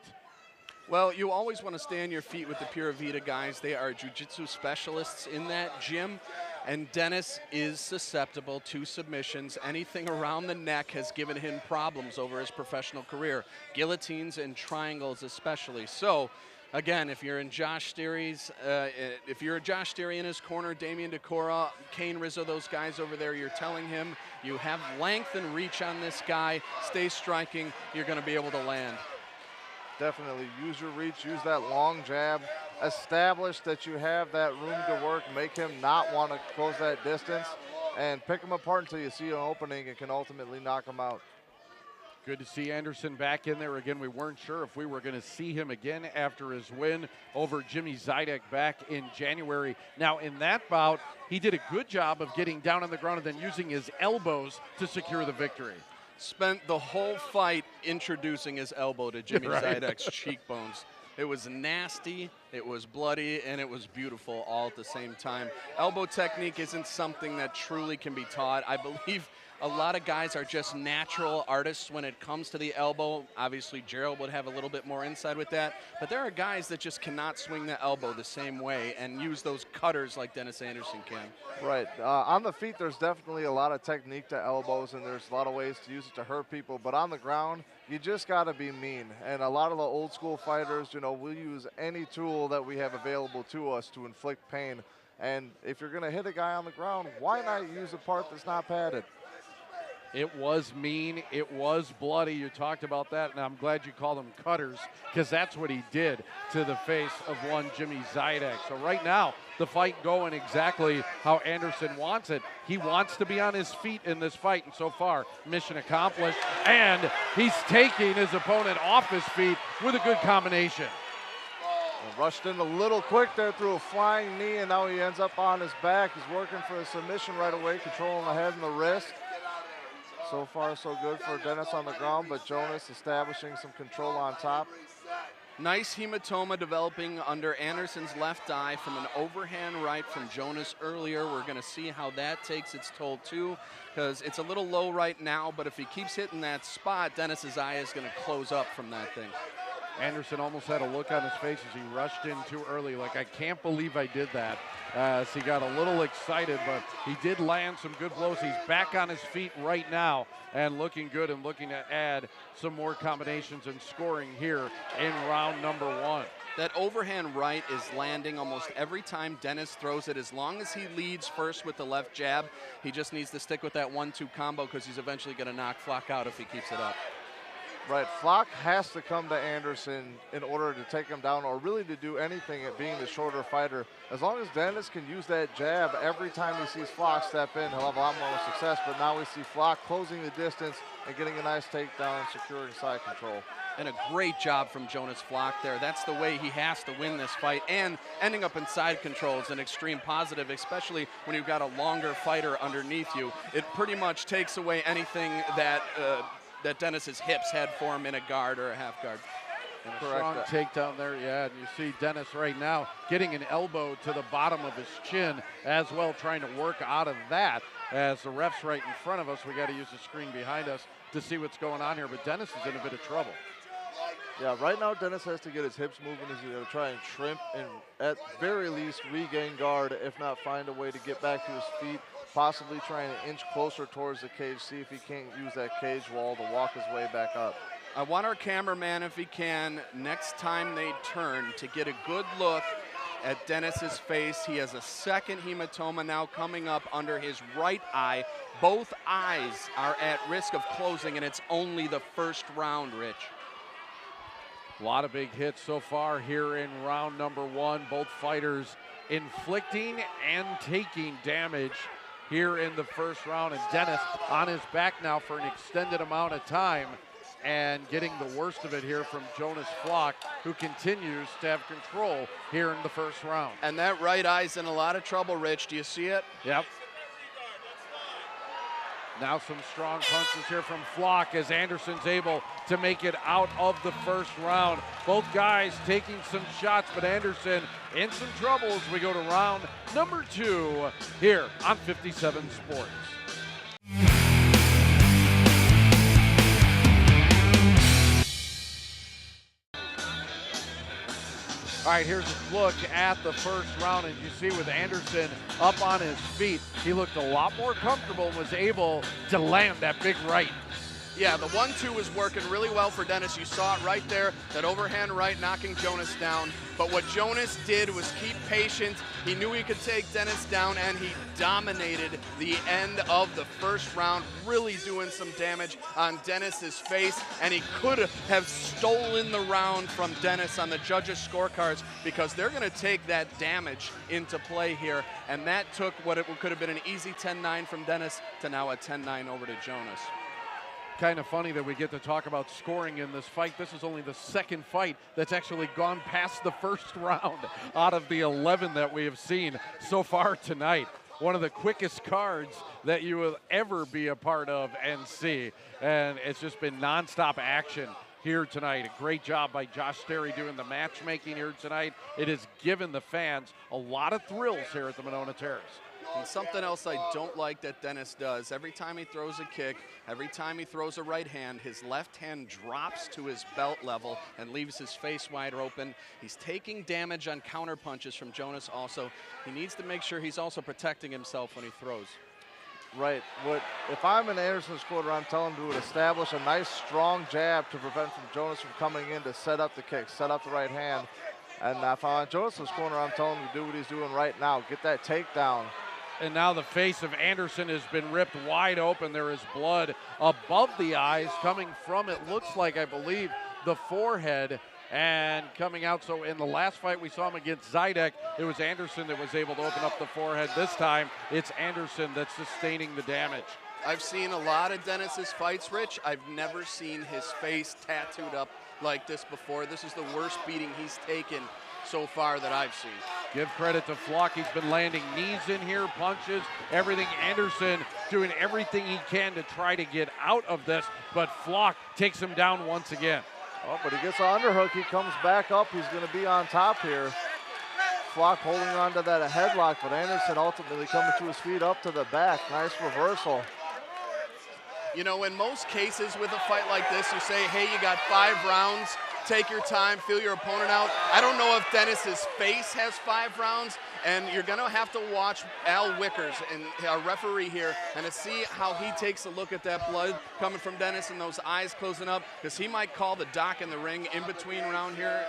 Well, you always want to stay on your feet with the Pura Vida guys. They are jiu-jitsu specialists in that gym. And Dennis is susceptible to submissions. Anything around the neck has given him problems over his professional career. Guillotines and triangles especially. So, again, if you're in Josh Sterry's, if you're a Josh Sterry in his corner, Damian Decora, Kane Rizzo, those guys over there, you're telling him you have length and reach on this guy. Stay striking. You're going to be able to land. Definitely use your reach, use that long jab. establish that you have that room to work, make him not want to close that distance, and pick him apart until you see an opening and can ultimately knock him out. Good to see Anderson back in there again. We weren't sure if we were going to see him again after his win over Jimmy Zidek back in January. Now, in that bout, he did a good job of getting down on the ground and then using his elbows to secure the victory. Spent the whole fight introducing his elbow to Jimmy Zidek's cheekbones. It was nasty, it was bloody, and it was beautiful all at the same time. Elbow technique isn't something that truly can be taught. I believe a lot of guys are just natural artists when it comes to the elbow. Obviously, Gerald would have a little bit more insight with that. But there are guys that just cannot swing the elbow the same way and use those cutters like Dennis Anderson can. Right. On the feet, there's definitely a lot of technique to elbows, and there's a lot of ways to use it to hurt people. But on the ground, you just got to be mean. And a lot of the old school fighters, you know, will use any tool that we have available to us to inflict pain. And if you're going to hit a guy on the ground, why not use a part that's not padded? It was mean. It was bloody. You talked about that, and I'm glad you called them cutters because that's what he did to the face of one Jimmy Zidek. So right now, the fight going exactly how Anderson wants it. He wants to be on his feet in this fight, and so far, mission accomplished. And he's taking his opponent off his feet with a good combination. Rushed in a little quick there, threw a flying knee, and now he ends up on his back. He's working for a submission right away, controlling the head and the wrist. So far, so good for Dennis on the ground, but Jonas establishing some control on top. Nice hematoma developing under Anderson's left eye from an overhand right from Jonas earlier. We're going to see how that takes its toll too, because it's a little low right now, but if he keeps hitting that spot, Dennis's eye is going to close up from that thing. Anderson almost had a look on his face as he rushed in too early, like, I can't believe I did that. As he got a little excited, but he did land some good blows. He's back on his feet right now and looking good and looking to add some more combinations and scoring here in round number one. That overhand right is landing almost every time Dennis throws it. As long as he leads first with the left jab, he just needs to stick with that 1-2 combo because he's eventually going to knock Flock out if he keeps it up. Right, Flock has to come to Anderson in order to take him down or really to do anything at being the shorter fighter. As long as Dennis can use that jab every time he sees Flock step in, he'll have a lot more success. But now we see Flock closing the distance and getting a nice takedown and securing side control. And a great job from Jonas Flock there. That's the way he has to win this fight. And ending up in side control is an extreme positive, especially when you've got a longer fighter underneath you. It pretty much takes away anything that that Dennis's hips had for him in a guard or a half guard. And a strong takedown there, yeah, and you see Dennis right now getting an elbow to the bottom of his chin as well, trying to work out of that. As the ref's right in front of us, we got to use the screen behind us to see what's going on here, but Dennis is in a bit of trouble. Yeah, right now Dennis has to get his hips moving. He's going to try and trim and at very least regain guard, if not find a way to get back to his feet. Possibly trying to inch closer towards the cage, see if he can't use that cage wall to walk his way back up. I want our cameraman, if he can, next time they turn, to get a good look at Dennis's face. He has a second hematoma now coming up under his right eye. Both eyes are at risk of closing, and it's only the first round, Rich. A lot of big hits so far here in round number one. Both fighters inflicting and taking damage here in the first round, and Dennis on his back now for an extended amount of time and getting the worst of it here from Jonas Flock, who continues to have control here in the first round. And that right eye's in a lot of trouble, Rich. Do you see it? Yep. Now some strong punches here from Flock as Anderson's able to make it out of the first round. Both guys taking some shots, but Anderson in some trouble as we go to round number two here on 57 Sports. All right, here's a look at the first round, and you see with Anderson up on his feet, he looked a lot more comfortable and was able to land that big right. Yeah, the 1-2 was working really well for Dennis. You saw it right there, that overhand right knocking Jonas down. But what Jonas did was keep patient. He knew he could take Dennis down, and he dominated the end of the first round, really doing some damage on Dennis's face. And he could have stolen the round from Dennis on the judges' scorecards, because they're going to take that damage into play here. And that took what it could have been an easy 10-9 from Dennis to now a 10-9 over to Jonas. Kind of funny that we get to talk about scoring in this fight. This is only the second fight that's actually gone past the first round out of the 11 that we have seen so far tonight. One of the quickest cards that you will ever be a part of and see. And it's just been nonstop action here tonight. A great job by Josh Sterry doing the matchmaking here tonight. It has given the fans a lot of thrills here at the Monona Terrace. And something else I don't like that Dennis does, every time he throws a kick, every time he throws a right hand, his left hand drops to his belt level and leaves his face wide open. He's taking damage on counter punches from Jonas also. He needs to make sure he's also protecting himself when he throws. Right. If I'm in Anderson's corner, I'm telling him to establish a nice strong jab to prevent Jonas from coming in to set up the kick, set up the right hand. And if I'm on Jonas's corner, I'm telling him to do what he's doing right now, get that takedown. And now the face of Anderson has been ripped wide open. There is blood above the eyes coming from, it looks like, I believe, the forehead, and coming out. So in the last fight we saw him against Zydek, it was Anderson that was able to open up the forehead. This time it's Anderson that's sustaining the damage. I've seen a lot of Dennis's fights, Rich. I've never seen his face tattooed up like this before. This is the worst beating he's taken so far that I've seen. Give credit to Flock. He's been landing knees in here, punches, everything. Anderson doing everything he can to try to get out of this, but Flock takes him down once again. Oh, but he gets an underhook. He comes back up. He's going to be on top here. Flock holding on to that headlock, but Anderson ultimately coming to his feet up to the back. Nice reversal. You know, in most cases with a fight like this, you say, hey, you got 5 rounds. Take your time, feel your opponent out. I don't know if Dennis's face has 5 rounds, and you're going to have to watch Al Wickers, and our referee here, and to see how he takes a look at that blood coming from Dennis and those eyes closing up, because he might call the doc in the ring in between round here,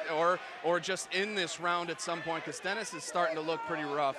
or just in this round at some point, because Dennis is starting to look pretty rough.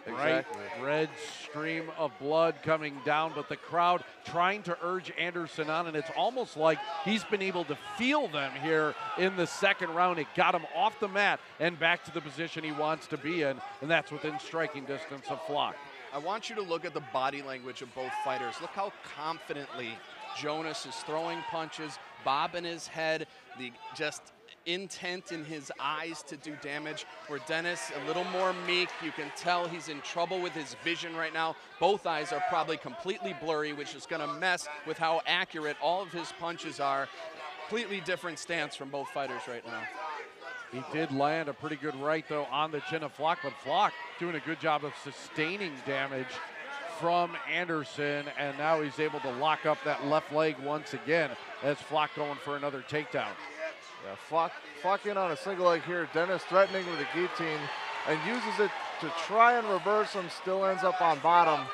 Exactly. Right, red stream of blood coming down, but the crowd trying to urge Anderson on, and it's almost like he's been able to feel them here in the second round. It got him off the mat and back to the position he wants to be in, and that's within striking distance of Flock. I want you to look at the body language of both fighters. Look how confidently Jonas is throwing punches, bobbing his head, the just intent in his eyes to do damage, where Dennis a little more meek. You can tell he's in trouble with his vision right now. Both eyes are probably completely blurry, which is going to mess with how accurate all of his punches are. Completely different stance from both fighters right now. He did land a pretty good right, though, on the chin of Flock, but Flock doing a good job of sustaining damage from Anderson, and now he's able to lock up that left leg once again as Flock going for another takedown. Yeah, Flock in on a single leg here. Dennis threatening with a guillotine and uses it to try and reverse him, still ends up on bottom.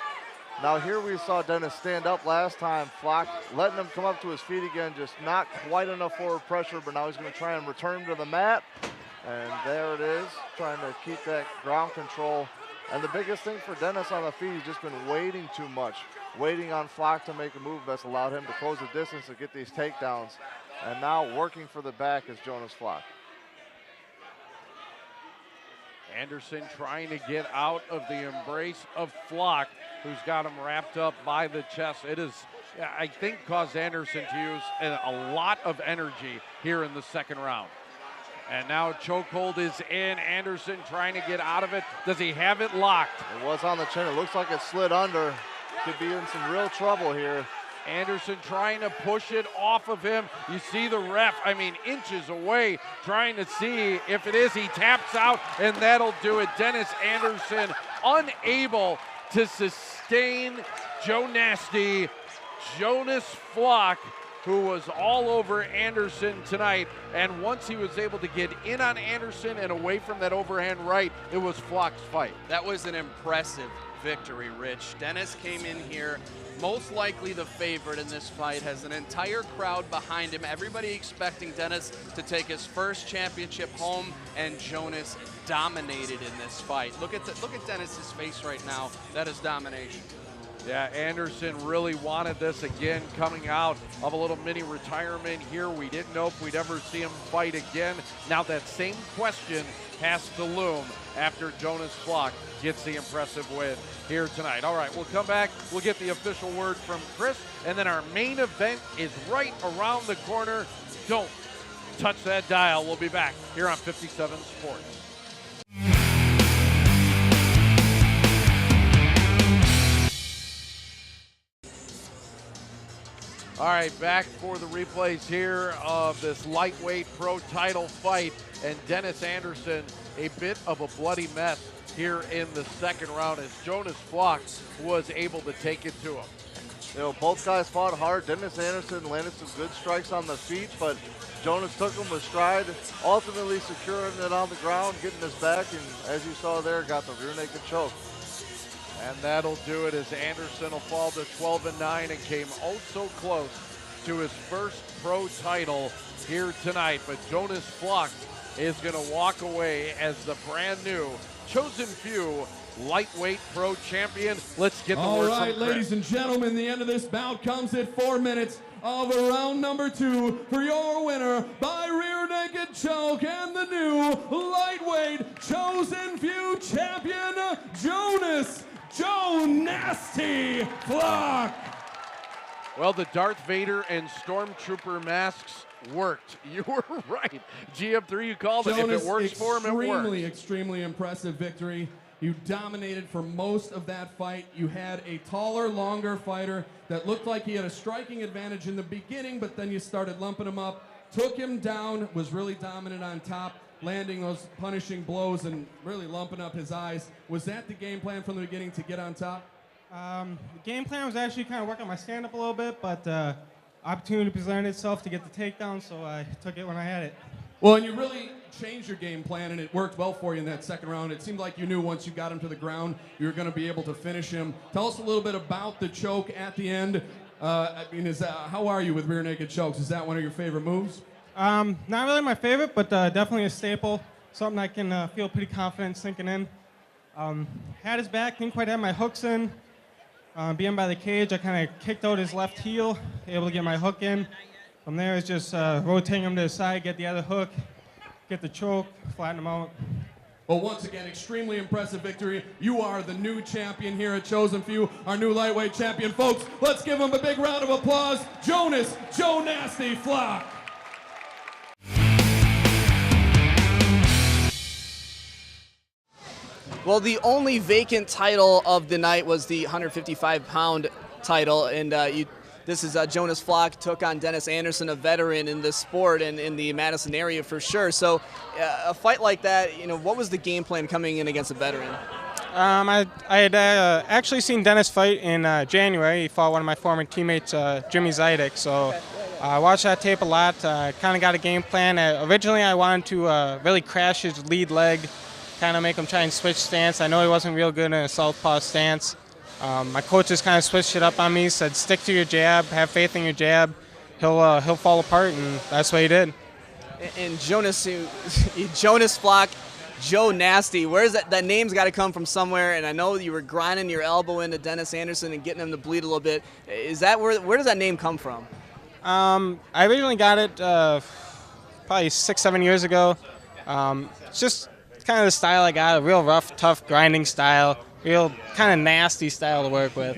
Now here we saw Dennis stand up last time. Flock letting him come up to his feet again, just not quite enough forward pressure, but now he's going to try and return to the mat. And there it is, trying to keep that ground control. And the biggest thing for Dennis on the feet, he's just been waiting too much, waiting on Flock to make a move that's allowed him to close the distance to get these takedowns. And now working for the back is Jonas Flock. Anderson trying to get out of the embrace of Flock, who's got him wrapped up by the chest. It is, I think, caused Anderson to use a lot of energy here in the second round. And now chokehold is in. Anderson trying to get out of it. Does he have it locked? It was on the chin. It looks like it slid under. Could be in some real trouble here. Anderson trying to push it off of him. You see the ref, I mean, inches away, trying to see if it is. He taps out, and that'll do it. Dennis Anderson unable to sustain Joe Nasty. Jonas Flock who was all over Anderson tonight. And once he was able to get in on Anderson and away from that overhand right, it was Flock's fight. That was an impressive victory, Rich. Dennis came in here most likely the favorite in this fight, has an entire crowd behind him, everybody expecting Dennis to take his first championship home, and Jonas dominated in this fight. Look at Dennis's face right now. That is domination. Yeah, Anderson really wanted this again, coming out of a little mini retirement here. We didn't know if we'd ever see him fight again. Now that same question has to loom after Jonas Flock gets the impressive win here tonight. All right, we'll come back. We'll get the official word from Chris, and then our main event is right around the corner. Don't touch that dial. We'll be back here on 57 Sports. All right, back for the replays here of this lightweight pro title fight, and Dennis Anderson, a bit of a bloody mess here in the second round as Jonas Flock was able to take it to him. You know, both guys fought hard. Dennis Anderson landed some good strikes on the feet, but Jonas took them with stride, ultimately securing it on the ground, getting his back, and as you saw there, got the rear naked choke. And that'll do it as Anderson will fall to 12-9 and came oh so close to his first pro title here tonight. But Jonas Flock is going to walk away as the brand new chosen few lightweight pro champion. Let's get the word All right, from Chris. ladies and gentlemen, the end of this bout comes at 4 minutes of round number 2 for your winner by rear naked choke and the new lightweight chosen few champion, Jonas Joe Nasty Flock. Well, the Darth Vader and Stormtrooper masks worked. You were right. GM3, you called it. If it works for him, it works. Extremely impressive victory. You dominated for most of that fight. You had a taller, longer fighter that looked like he had a striking advantage in the beginning, but then you started lumping him up, took him down, was really dominant on top, landing those punishing blows and really lumping up his eyes. Was that the game plan from the beginning, to get on top? The game plan was actually kind of working on my stand-up a little bit, but opportunity presented itself to get the takedown, so I took it when I had it. Well, and you really changed your game plan, and it worked well for you in that second round. It seemed like you knew once you got him to the ground, you were going to be able to finish him. Tell us a little bit about the choke at the end. How are you with rear naked chokes? Is that one of your favorite moves? Not really my favorite, but definitely a staple. Something I can feel pretty confident sinking in. Had his back, didn't quite have my hooks in. Being by the cage, I kind of kicked out his left heel, able to get my hook in. From there, it's just rotating him to the side, get the other hook, get the choke, flatten him out. Well, once again, extremely impressive victory. You are the new champion here at Chosen Few, our new lightweight champion. Folks, let's give him a big round of applause. Jonas Joe Nasty Flock. Well, the only vacant title of the night was the 155-pound title, and this is Jonas Flock took on Dennis Anderson, a veteran in this sport and in the Madison area for sure. So a fight like that, what was the game plan coming in against a veteran? I had actually seen Dennis fight in January. He fought one of my former teammates, Jimmy Zidek. So I watched that tape a lot. Kind of got a game plan. Originally, I wanted to really crash his lead leg, kind of make him try and switch stance. I know he wasn't real good in a southpaw stance. My coaches kind of switched it up on me, said stick to your jab, have faith in your jab. He'll fall apart, and that's what he did. And Jonas Flock, Joe Nasty, where's that name's got to come from somewhere, and I know you were grinding your elbow into Dennis Anderson and getting him to bleed a little bit. Is that where does that name come from? I originally got it probably 6-7 years ago. It's just kind of the style I got, a real rough, tough, grinding style, real kind of nasty style to work with.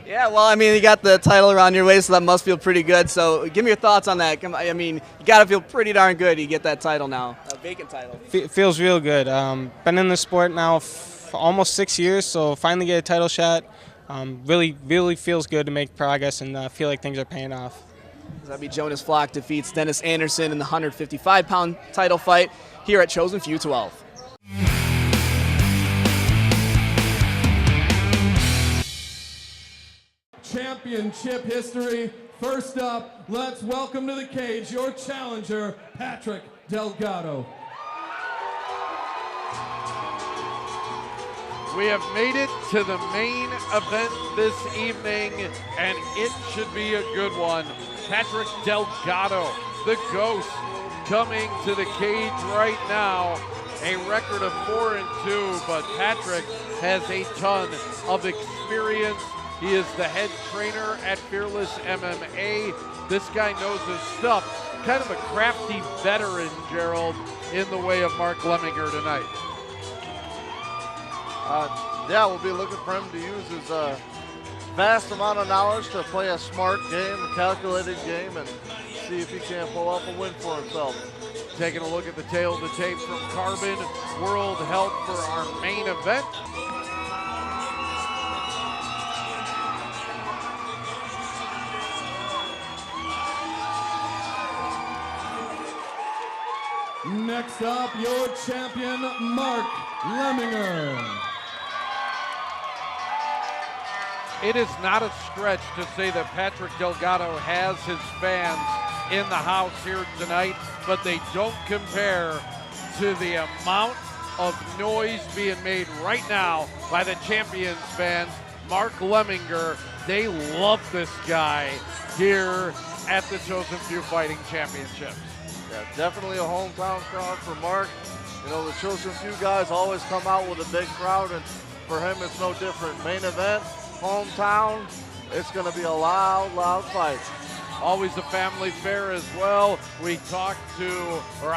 Yeah, well, I mean, you got the title around your waist, so that must feel pretty good. So give me your thoughts on that. I mean, you got to feel pretty darn good you get that title now, a vacant title. Feels real good. Been in the sport now for almost 6 years, so finally get a title shot. Really, really feels good to make progress and feel like things are paying off. That'd be Jonas Flock defeats Dennis Anderson in the 155-pound title fight here at Chosen Few 12. Championship history First up, let's welcome to the cage your challenger, Patrick Delgado. We have made it to the main event this evening, and it should be a good one. Patrick Delgado, the Ghost, coming to the cage right now. A record of 4-2, but Patrick has a ton of experience. He is the head trainer at Fearless MMA. This guy knows his stuff. Kind of a crafty veteran, Gerald, in the way of Mark Lemminger tonight. Yeah, we'll be looking for him to use his vast amount of knowledge to play a smart game, a calculated game, and see if he can pull off a win for himself. Taking a look at the tail of the tape from Carbon World Health for our main event. Next up, your champion, Mark Lemminger. It is not a stretch to say that Patrick Delgado has his fans in the house here tonight, but they don't compare to the amount of noise being made right now by the Champions fans. Mark Lemminger, they love this guy here at the Chosen Few Fighting Championships. Yeah, definitely a hometown crowd for Mark. You know, the Chosen Few guys always come out with a big crowd, and for him it's no different. Main event, hometown, it's going to be a loud, loud fight. Always a family fair as well. I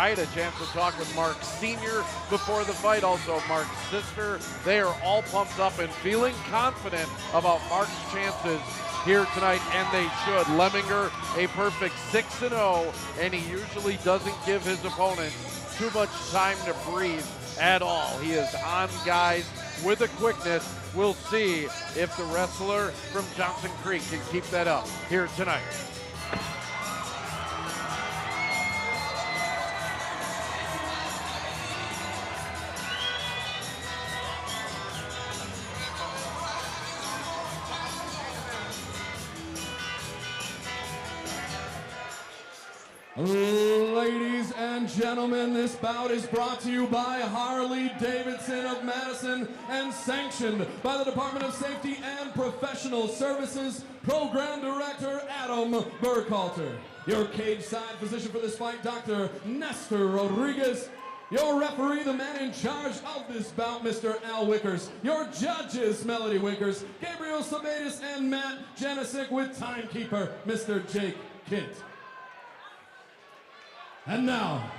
had a chance to talk with Mark Sr. before the fight, also Mark's sister. They are all pumped up and feeling confident about Mark's chances here tonight, and they should. Lemminger, a perfect 6-0, and he usually doesn't give his opponent too much time to breathe at all. He is on guys with a quickness. We'll see if the wrestler from Johnson Creek can keep that up here tonight. Ladies and gentlemen, this bout is brought to you by Harley-Davidson of Madison and sanctioned by the Department of Safety and Professional Services Program Director Adam Burkhalter. Your cage side physician for this fight, Dr. Nestor Rodriguez. Your referee, the man in charge of this bout, Mr. Al Wickers. Your judges, Melody Wickers, Gabriel Sabatis, and Matt Janisic, with timekeeper, Mr. Jake Kint. And now,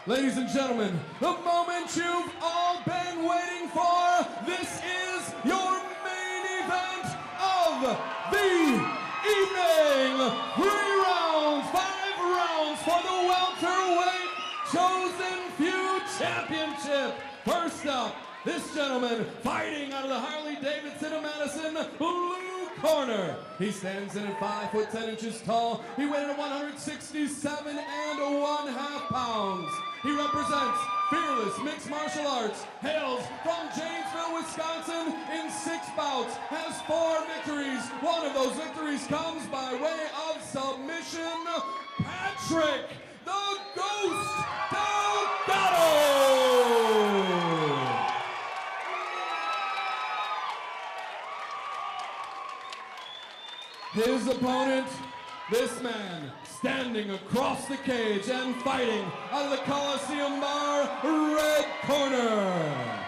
ladies and gentlemen, the moment you've all been waiting for. This is your main event of the evening. 3 rounds, 5 rounds for the welterweight Chosen Few Championship. First up, this gentleman fighting out of the Harley-Davidson of Madison, blue corner. He stands in at 5 foot 10 inches tall. He weighed at 167 and 1/2 pounds. He represents Fearless Mixed Martial Arts, hails from Janesville, Wisconsin, in 6 bouts, has 4 victories. One of those victories comes by way of submission. Patrick the Ghost Delgado! His opponent, this man, standing across the cage and fighting out of the Coliseum Bar, red corner.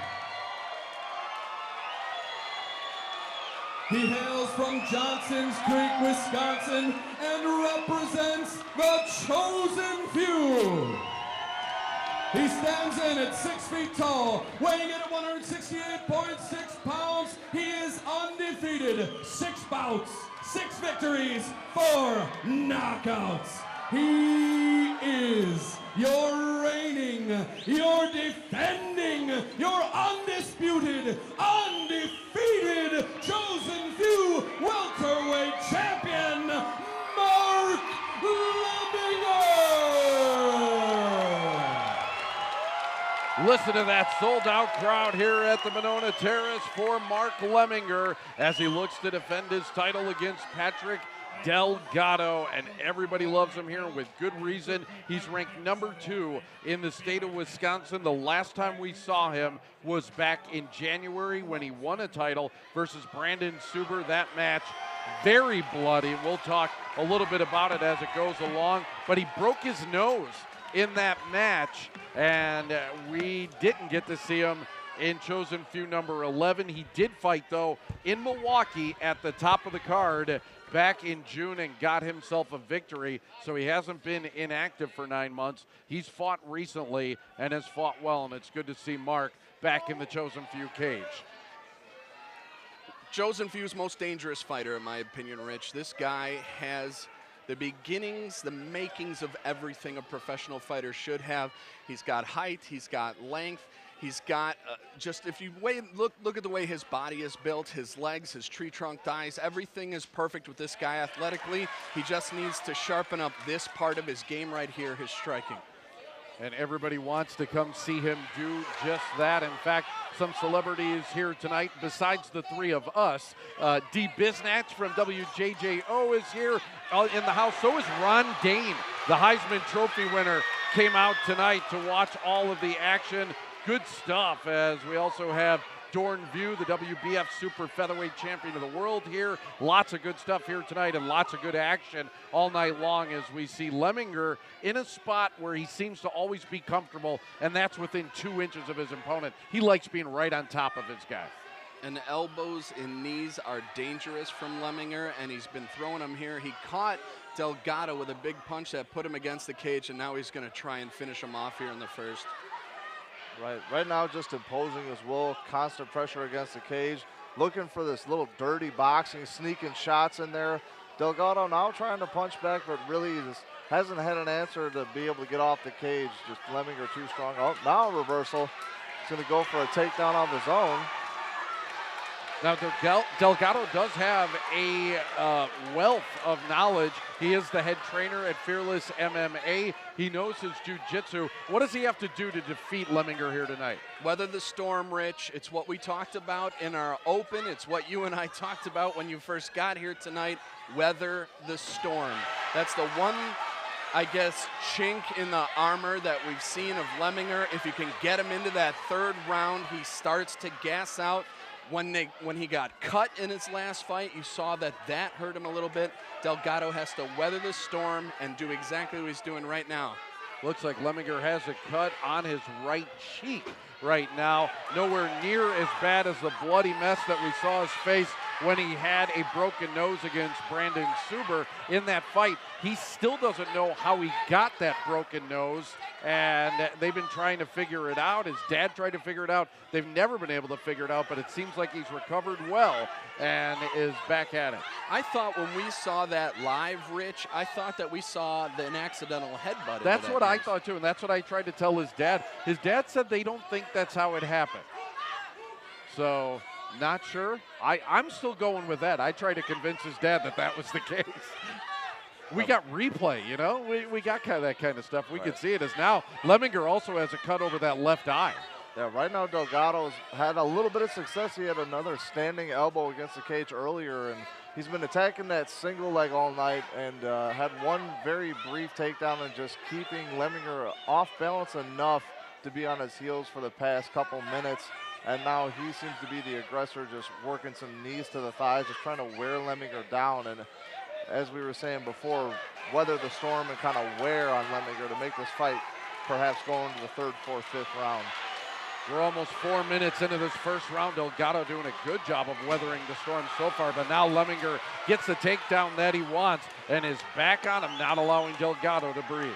He hails from Johnson's Creek, Wisconsin, and represents the Chosen Few. He stands in at 6 feet tall, weighing in at 168.6 pounds. He is undefeated, 6 bouts, 6 victories, 4 knockouts. He is your reigning, your defending, your undisputed, undefeated Chosen Few welterweight champion, Mark Lemminger! Listen to that sold-out crowd here at the Monona Terrace for Mark Lemminger as he looks to defend his title against Patrick Delgado, and everybody loves him here with good reason. He's ranked number 2 in the state of Wisconsin. The last time we saw him was back in January when he won a title versus Brandon Suber. That match, very bloody. We'll talk a little bit about it as it goes along, but he broke his nose in that match, and we didn't get to see him in chosen few number 11. He did fight, though, in Milwaukee at the top of the card back in June and got himself a victory, so he hasn't been inactive for 9 months. He's fought recently and has fought well, and it's good to see Mark back in the chosen few cage. Chosen few's most dangerous fighter, in my opinion, Rich. This guy has the beginnings, the makings of everything a professional fighter should have. He's got height, he's got length, he's got just, if you look at the way his body is built, his legs, his tree trunk thighs, everything is perfect with this guy athletically. He just needs to sharpen up this part of his game right here, his striking. And everybody wants to come see him do just that. In fact, some celebrities here tonight, besides the three of us. D. Biznatch from WJJO is here in the house. So is Ron Dane, the Heisman Trophy winner, came out tonight to watch all of the action. Good stuff, as we also have Dorn View, the WBF Super Featherweight Champion of the world here. Lots of good stuff here tonight and lots of good action all night long as we see Lemminger in a spot where he seems to always be comfortable, and that's within 2 inches of his opponent. He likes being right on top of his guy. And elbows and knees are dangerous from Lemminger, and he's been throwing them here. He caught Delgado with a big punch that put him against the cage, and now he's going to try and finish him off here in the first. Right now just imposing his will, constant pressure against the cage, looking for this little dirty boxing, sneaking shots in there. Delgado now trying to punch back, but really just hasn't had an answer to be able to get off the cage. Just Lemminger too strong. Oh, now a reversal. He's going to go for a takedown of his own. Now, Delgado does have a wealth of knowledge. He is the head trainer at Fearless MMA. He knows his jiu-jitsu. What does he have to do to defeat Lemminger here tonight? Weather the storm, Rich. It's what we talked about in our open. It's what you and I talked about when you first got here tonight. Weather the storm. That's the one, I guess, chink in the armor that we've seen of Lemminger. If you can get him into that third round, he starts to gas out. When he got cut in his last fight, you saw that hurt him a little bit. Delgado has to weather the storm and do exactly what he's doing right now. Looks like Lemminger has a cut on his right cheek right now. Nowhere near as bad as the bloody mess that we saw his face when he had a broken nose against Brandon Suber in that fight. He still doesn't know how he got that broken nose, and they've been trying to figure it out. His dad tried to figure it out. They've never been able to figure it out, but it seems like he's recovered well and is back at it. I thought when we saw that live, Rich, I thought that we saw an accidental headbutt. That's what I thought too, and that's what I tried to tell his dad. His dad said they don't think that's how it happened. So, not sure. I'm still going with that. I tried to convince his dad that was the case. We got replay, you know? We got kind of that kind of stuff. We could see it as now. Lemminger also has a cut over that left eye. Yeah, right now Delgado's had a little bit of success. He had another standing elbow against the cage earlier, and he's been attacking that single leg all night and had one very brief takedown and just keeping Lemminger off balance enough to be on his heels for the past couple minutes. And now he seems to be the aggressor, just working some knees to the thighs, just trying to wear Lemminger down. And as we were saying before, weather the storm and kind of wear on Lemminger to make this fight perhaps go into the third, fourth, fifth round. We're almost 4 minutes into this first round. Delgado doing a good job of weathering the storm so far, but now Lemminger gets the takedown that he wants and is back on him, not allowing Delgado to breathe.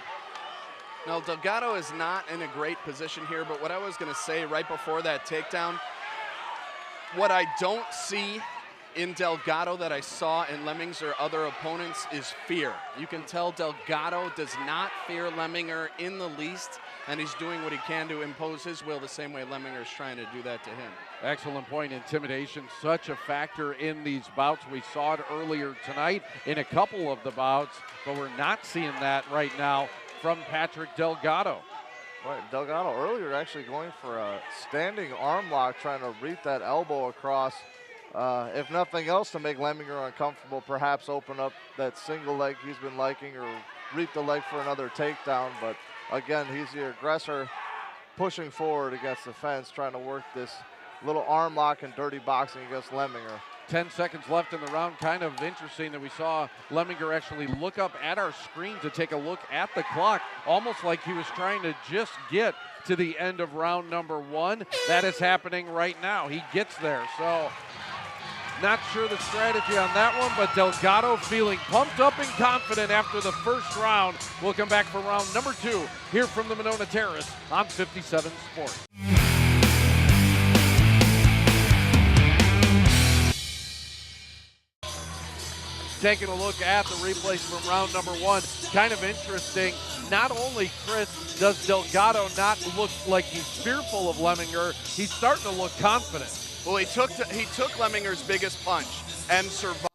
Now, Delgado is not in a great position here, but what I was going to say right before that takedown, what I don't see in Delgado that I saw in Lemminger or other opponents is fear. You can tell Delgado does not fear Lemminger in the least, and he's doing what he can to impose his will the same way Lemminger is trying to do that to him. Excellent point. Intimidation, such a factor in these bouts. We saw it earlier tonight in a couple of the bouts, but we're not seeing that right now from Patrick Delgado. Right, Delgado earlier actually going for a standing arm lock, trying to reap that elbow across if nothing else, to make Lemminger uncomfortable, perhaps open up that single leg he's been liking or reap the leg for another takedown. But again, he's the aggressor pushing forward against the fence, trying to work this little arm lock and dirty boxing against Lemminger. 10 seconds left in the round. Kind of interesting that we saw Lemminger actually look up at our screen to take a look at the clock, almost like he was trying to just get to the end of round number 1. That is happening right now. He gets there. So not sure the strategy on that one, but Delgado feeling pumped up and confident after the first round. We'll come back for round number 2 here from the Monona Terrace on 57 Sports. Taking a look at the replays from round number 1, kind of interesting. Not only, Chris, does Delgado not look like he's fearful of Lemminger, he's starting to look confident. Well, he took Lemminger's biggest punch and survived.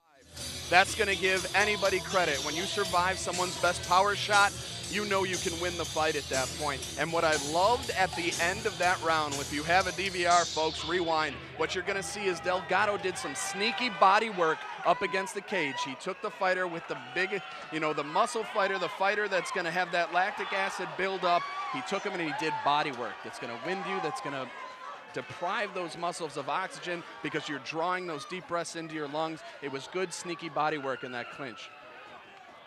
That's going to give anybody credit. When you survive someone's best power shot, you know you can win the fight at that point. And what I loved at the end of that round, if you have a DVR, folks, rewind, what you're going to see is Delgado did some sneaky body work up against the cage. He took the fighter with the big, the muscle fighter, the fighter that's going to have that lactic acid build up. He took him and he did body work. That's going to wind you, that's going to deprive those muscles of oxygen because you're drawing those deep breaths into your lungs. It was good, sneaky body work in that clinch.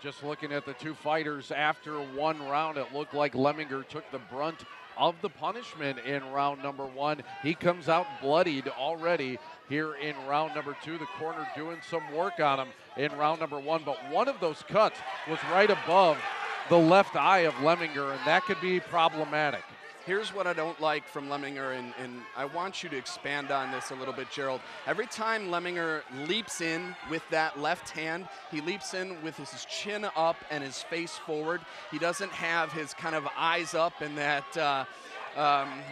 Just looking at the two fighters after one round, it looked like Lemminger took the brunt of the punishment in round number 1. He comes out bloodied already here in round number 2. The corner doing some work on him in round number 1, but one of those cuts was right above the left eye of Lemminger, and that could be problematic. Here's what I don't like from Lemminger, and I want you to expand on this a little bit, Gerald. Every time Lemminger leaps in with that left hand, he leaps in with his chin up and his face forward. He doesn't have his kind of eyes up in that,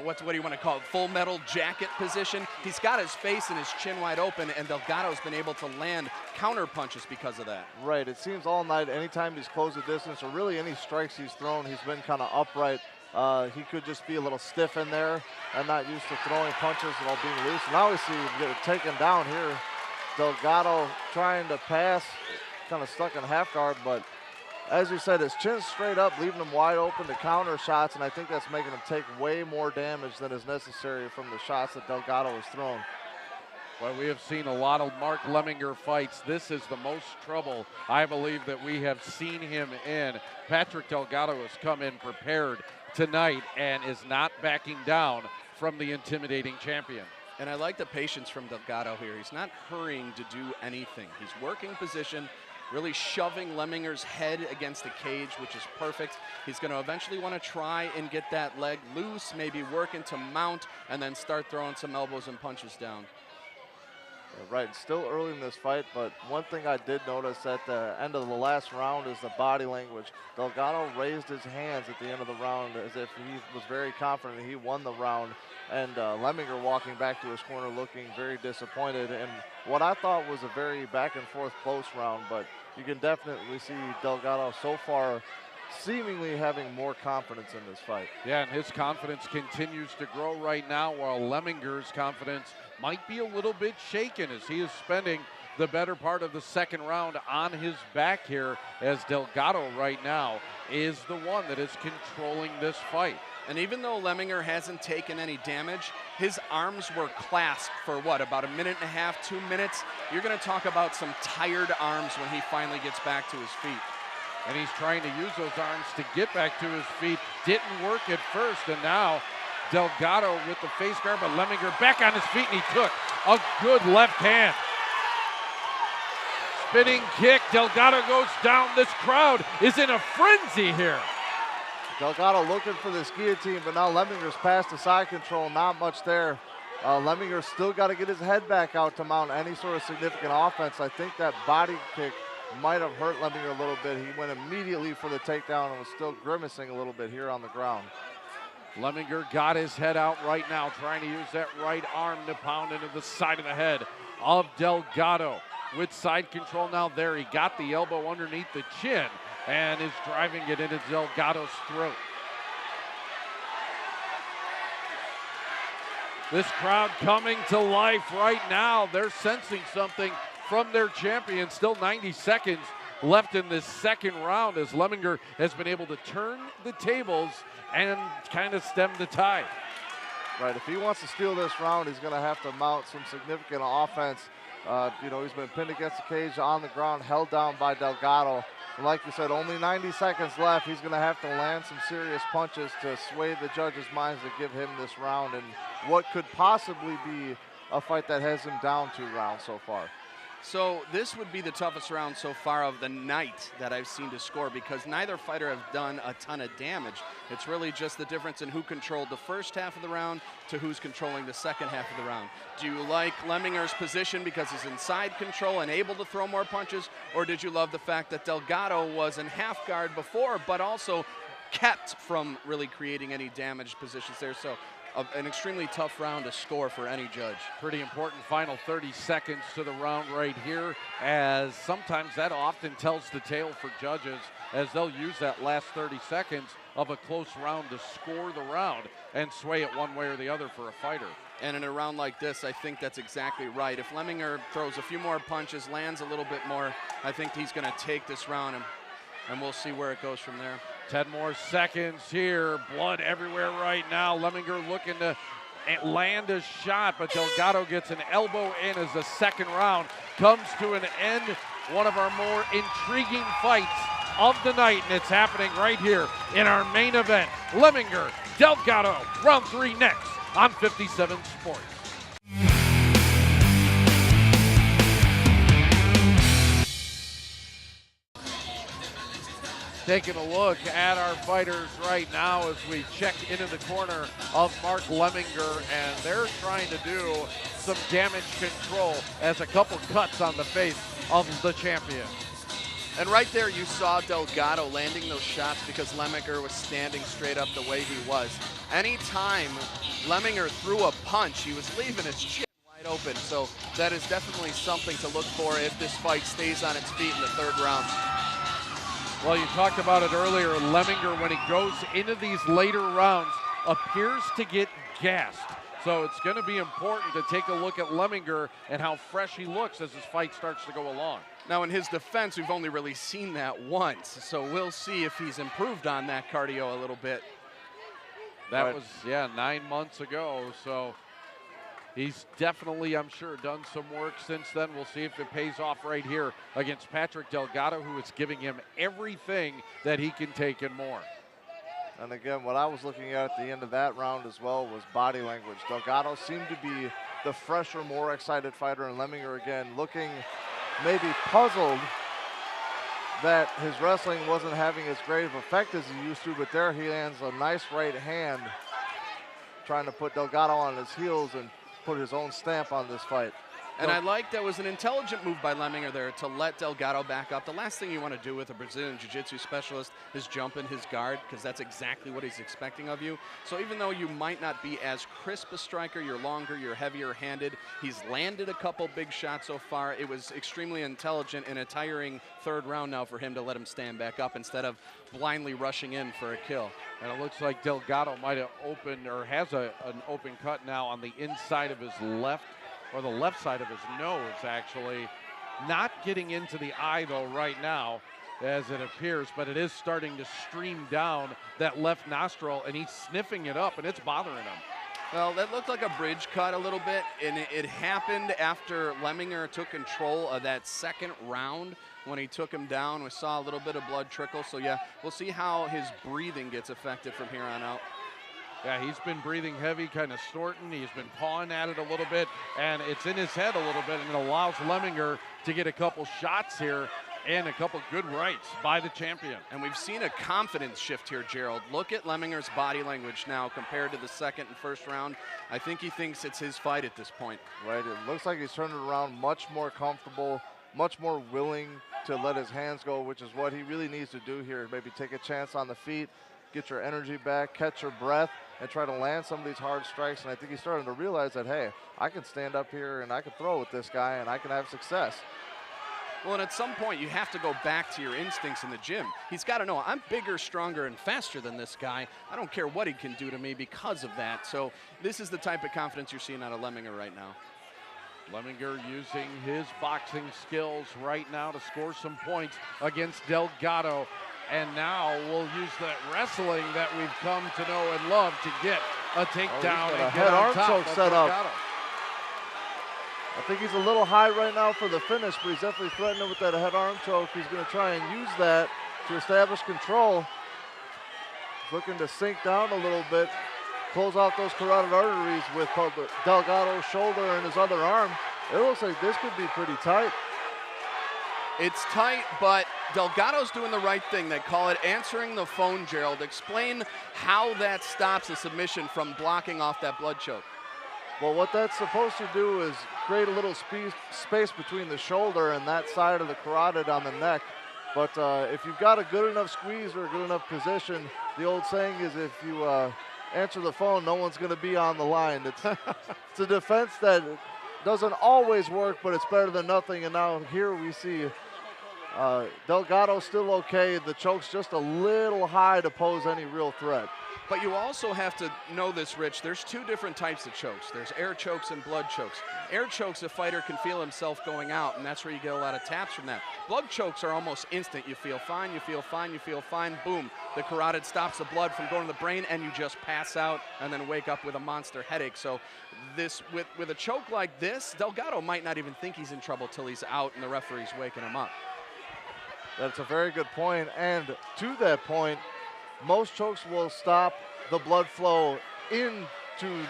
what do you want to call it, full metal jacket position. He's got his face and his chin wide open, and Delgado's been able to land counter punches because of that. Right, it seems all night, anytime he's closed the distance, or really any strikes he's thrown, he's been kind of upright. He could just be a little stiff in there and not used to throwing punches while being loose. Now we see him get taken down here. Delgado trying to pass, kind of stuck in half guard, but as you said, his chin's straight up, leaving him wide open to counter shots, and I think that's making him take way more damage than is necessary from the shots that Delgado has thrown. Well, we have seen a lot of Mark Lemminger fights. This is the most trouble I believe that we have seen him in. Patrick Delgado has come in prepared tonight and is not backing down from the intimidating champion. And I like the patience from Delgado here. He's not hurrying to do anything. He's working position, really shoving Lemminger's head against the cage, which is perfect. He's going to eventually want to try and get that leg loose, maybe work into mount, and then start throwing some elbows and punches down. Right, still early in this fight, but one thing I did notice at the end of the last round is the body language. Delgado raised his hands at the end of the round as if he was very confident he won the round, and Lemminger walking back to his corner looking very disappointed in what I thought was a very back and forth close round, but you can definitely see Delgado so far seemingly having more confidence in this fight. Yeah, and his confidence continues to grow right now, while Lemminger's confidence might be a little bit shaken as he is spending the better part of the second round on his back here, as Delgado right now is the one that is controlling this fight. And even though Lemminger hasn't taken any damage, his arms were clasped for what, about a minute and a half, 2 minutes? You're going to talk about some tired arms when he finally gets back to his feet. And he's trying to use those arms to get back to his feet. Didn't work at first, and now Delgado with the face guard, but Lemminger back on his feet, and he took a good left hand. Spinning kick, Delgado goes down. This crowd is in a frenzy here. Delgado looking for this guillotine, but now Lemminger's past the side control, not much there. Lemminger still got to get his head back out to mount any sort of significant offense. I think that body kick might have hurt Lemminger a little bit. He went immediately for the takedown and was still grimacing a little bit here on the ground. Lemminger got his head out right now, trying to use that right arm to pound into the side of the head of Delgado. With side control now there, he got the elbow underneath the chin and is driving it into Delgado's throat. This crowd coming to life right now. They're sensing something from their champion. Still 90 seconds left in this second round as Lemminger has been able to turn the tables and kind of stem the tide. Right, if he wants to steal this round, he's going to have to mount some significant offense. He's been pinned against the cage on the ground, held down by Delgado. And like you said, only 90 seconds left. He's going to have to land some serious punches to sway the judges' minds to give him this round and what could possibly be a fight that has him down 2 rounds so far. So this would be the toughest round so far of the night that I've seen to score because neither fighter have done a ton of damage. It's really just the difference in who controlled the first half of the round to who's controlling the second half of the round. Do you like Lemminger's position because he's inside control and able to throw more punches, or did you love the fact that Delgado was in half guard before but also kept from really creating any damaged positions there? So an extremely tough round to score for any judge. Pretty important final 30 seconds to the round right here, as sometimes that often tells the tale for judges as they'll use that last 30 seconds of a close round to score the round and sway it one way or the other for a fighter. And in a round like this, I think that's exactly right. If Lemminger throws a few more punches, lands a little bit more, I think he's going to take this round, and we'll see where it goes from there. 10 more seconds here. Blood everywhere right now. Lemminger looking to land a shot, but Delgado gets an elbow in as the second round comes to an end. One of our more intriguing fights of the night, and it's happening right here in our main event. Lemminger, Delgado, round 3 next on 57 Sports. Taking a look at our fighters right now as we check into the corner of Mark Lemminger, and they're trying to do some damage control as a couple cuts on the face of the champion. And right there you saw Delgado landing those shots because Lemminger was standing straight up the way he was. Anytime Lemminger threw a punch, he was leaving his chin wide open. So that is definitely something to look for if this fight stays on its feet in the third round. Well, you talked about it earlier. Lemminger, when he goes into these later rounds, appears to get gassed. So it's going to be important to take a look at Lemminger and how fresh he looks as his fight starts to go along. Now, in his defense, we've only really seen that once. So we'll see if he's improved on that cardio a little bit. That was, 9 months ago. So he's definitely, I'm sure, done some work since then. We'll see if it pays off right here against Patrick Delgado, who is giving him everything that he can take and more. And again, what I was looking at the end of that round as well was body language. Delgado seemed to be the fresher, more excited fighter, and Lemminger again looking maybe puzzled that his wrestling wasn't having as great of effect as he used to, but there he lands a nice right hand trying to put Delgado on his heels and put his own stamp on this fight. And I like that was an intelligent move by Lemminger there to let Delgado back up. The last thing you want to do with a Brazilian Jiu-Jitsu specialist is jump in his guard because that's exactly what he's expecting of you. So even though you might not be as crisp a striker, you're longer, you're heavier handed, he's landed a couple big shots so far. It was extremely intelligent in a tiring third round now for him to let him stand back up instead of blindly rushing in for a kill. And it looks like Delgado might have opened or has an open cut now on the inside of his left, or the left side of his nose, actually. Not getting into the eye, though, right now, as it appears, but it is starting to stream down that left nostril, and he's sniffing it up, and it's bothering him. Well, that looked like a bridge cut a little bit, and it happened after Lemminger took control of that second round when he took him down. We saw a little bit of blood trickle, so yeah, we'll see how his breathing gets affected from here on out. Yeah, he's been breathing heavy, kind of snorting. He's been pawing at it a little bit, and it's in his head a little bit, and it allows Lemminger to get a couple shots here and a couple good rights by the champion. And we've seen a confidence shift here, Gerald. Look at Lemminger's body language now compared to the second and first round. I think he thinks it's his fight at this point. Right, it looks like he's turned it around much more comfortable, much more willing to let his hands go, which is what he really needs to do here. Maybe take a chance on the feet, get your energy back, catch your breath, and try to land some of these hard strikes. And I think he's starting to realize that, hey, I can stand up here and I can throw with this guy and I can have success. Well, and at some point, you have to go back to your instincts in the gym. He's got to know, I'm bigger, stronger, and faster than this guy. I don't care what he can do to me because of that. So this is the type of confidence you're seeing out of Lemminger right now. Lemminger using his boxing skills right now to score some points against Delgado. And now we'll use that wrestling that we've come to know and love to get a takedown and get on top of Delgado. I think he's a little high right now for the finish, but he's definitely threatening with that head arm choke. He's going to try and use that to establish control. He's looking to sink down a little bit, close off those carotid arteries with Delgado's shoulder and his other arm. It looks like this could be pretty tight. It's tight, but Delgado's doing the right thing. They call it answering the phone, Gerald. Explain how that stops a submission from blocking off that blood choke. Well, what that's supposed to do is create a little space between the shoulder and that side of the carotid on the neck. But if you've got a good enough squeeze or a good enough position, the old saying is if you answer the phone, no one's going to be on the line. It's a defense that doesn't always work, but it's better than nothing. And now here we see Delgado still okay. The choke's just a little high to pose any real threat. But you also have to know this, Rich. There's two different types of chokes. There's air chokes and blood chokes. Air chokes, a fighter can feel himself going out, and that's where you get a lot of taps from that. Blood chokes are almost instant. You feel fine, you feel fine, you feel fine, boom. The carotid stops the blood from going to the brain, and you just pass out and then wake up with a monster headache. So this, with a choke like this, Delgado might not even think he's in trouble till he's out and the referee's waking him up. That's a very good point. And to that point, most chokes will stop the blood flow into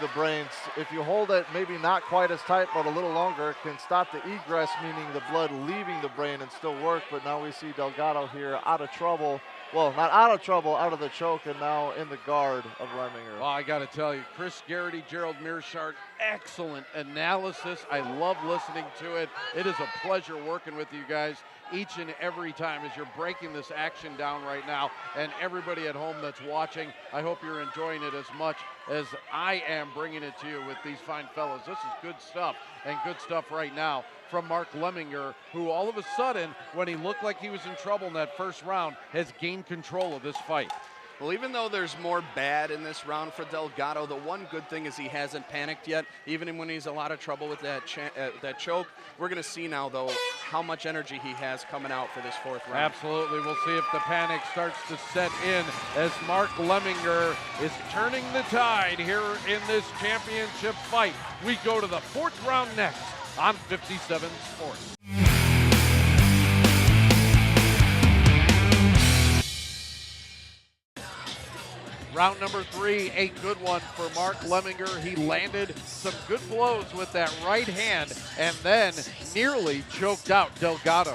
the brain. If you hold it maybe not quite as tight but a little longer, it can stop the egress, meaning the blood leaving the brain and still work. But now we see Delgado here out of trouble. Well, not out of trouble, out of the choke, and now in the guard of Lemminger. Well, I got to tell you, Chris Garrity, Gerald Mearshart, excellent analysis. I love listening to it. It is a pleasure working with you guys each and every time as you're breaking this action down right now. And everybody at home that's watching, I hope you're enjoying it as much as I am bringing it to you with these fine fellas. This is good stuff, and good stuff right now from Mark Lemminger, who all of a sudden, when he looked like he was in trouble in that first round, has gained control of this fight. Well, even though there's more bad in this round for Delgado, the one good thing is he hasn't panicked yet, even when he's a lot of trouble with that choke. We're going to see now, though, how much energy he has coming out for this fourth round. Absolutely. We'll see if the panic starts to set in as Mark Lemminger is turning the tide here in this championship fight. We go to the fourth round next on 57 Sports. Round number 3, a good one for Mark Lemminger. He landed some good blows with that right hand and then nearly choked out Delgado.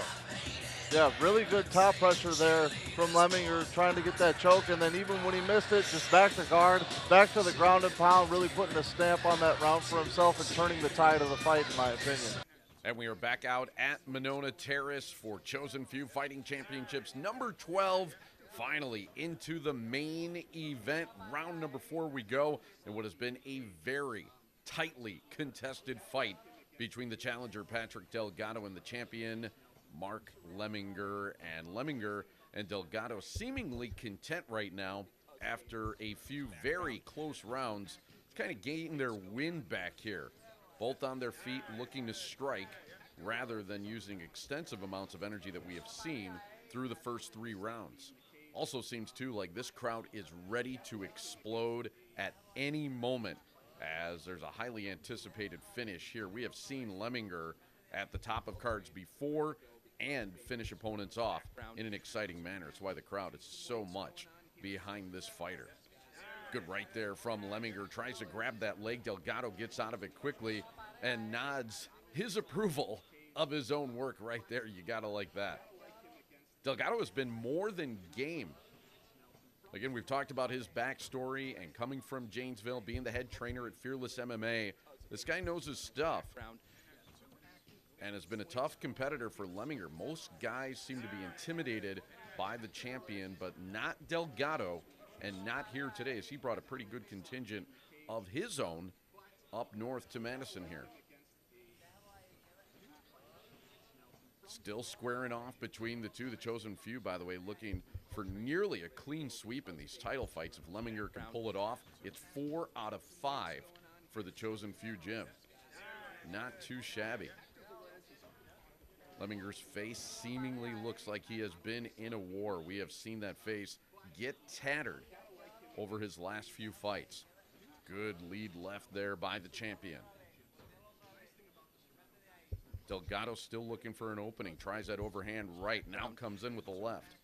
Yeah, really good top pressure there from Lemminger, trying to get that choke, and then even when he missed it, just back to guard, back to the ground and pound, really putting a stamp on that round for himself and turning the tide of the fight, in my opinion. And we are back out at Monona Terrace for Chosen Few Fighting Championships number 12. Finally into the main event. Round number 4 we go, in what has been a very tightly contested fight between the challenger Patrick Delgado and the champion Mark Lemminger. And Lemminger and Delgado seemingly content right now after a few very close rounds to kind of gain their wind back here. Both on their feet looking to strike rather than using extensive amounts of energy that we have seen through the first 3 rounds. Also seems, too, like this crowd is ready to explode at any moment as there's a highly anticipated finish here. We have seen Lemminger at the top of cards before and finish opponents off in an exciting manner. It's why the crowd is so much behind this fighter. Good right there from Lemminger. Tries to grab that leg. Delgado gets out of it quickly and nods his approval of his own work right there. You got to like that. Delgado has been more than game. Again, we've talked about his backstory and coming from Janesville, being the head trainer at Fearless MMA. This guy knows his stuff and has been a tough competitor for Lemminger. Most guys seem to be intimidated by the champion, but not Delgado, and not here today, as he brought a pretty good contingent of his own up north to Madison here. Still squaring off between the two. The chosen few, by the way, looking for nearly a clean sweep in these title fights. If Lemminger can pull it off, it's 4 out of 5 for the chosen few, Jim. Not too shabby. Lemminger's face seemingly looks like he has been in a war. We have seen that face get tattered over his last few fights. Good lead left there by the champion. Delgado still looking for an opening. Tries that overhand right. Now comes in with the left.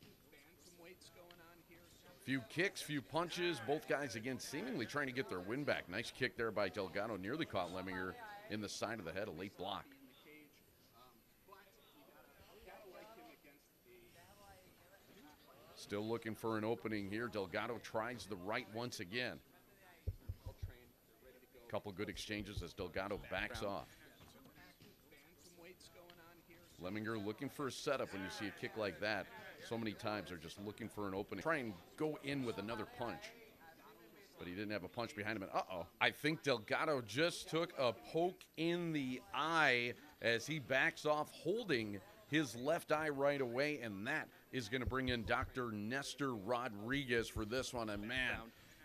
Few kicks, few punches. Both guys, again, seemingly trying to get their win back. Nice kick there by Delgado. Nearly caught Lemminger in the side of the head. A late block. Still looking for an opening here. Delgado tries the right once again. Couple good exchanges as Delgado backs off. Lemminger looking for a setup when you see a kick like that. So many times they're just looking for an opening. Try and go in with another punch. But he didn't have a punch behind him. And uh-oh. I think Delgado just took a poke in the eye as he backs off, holding his left eye right away. And that is going to bring in Dr. Nestor Rodriguez for this one. And man,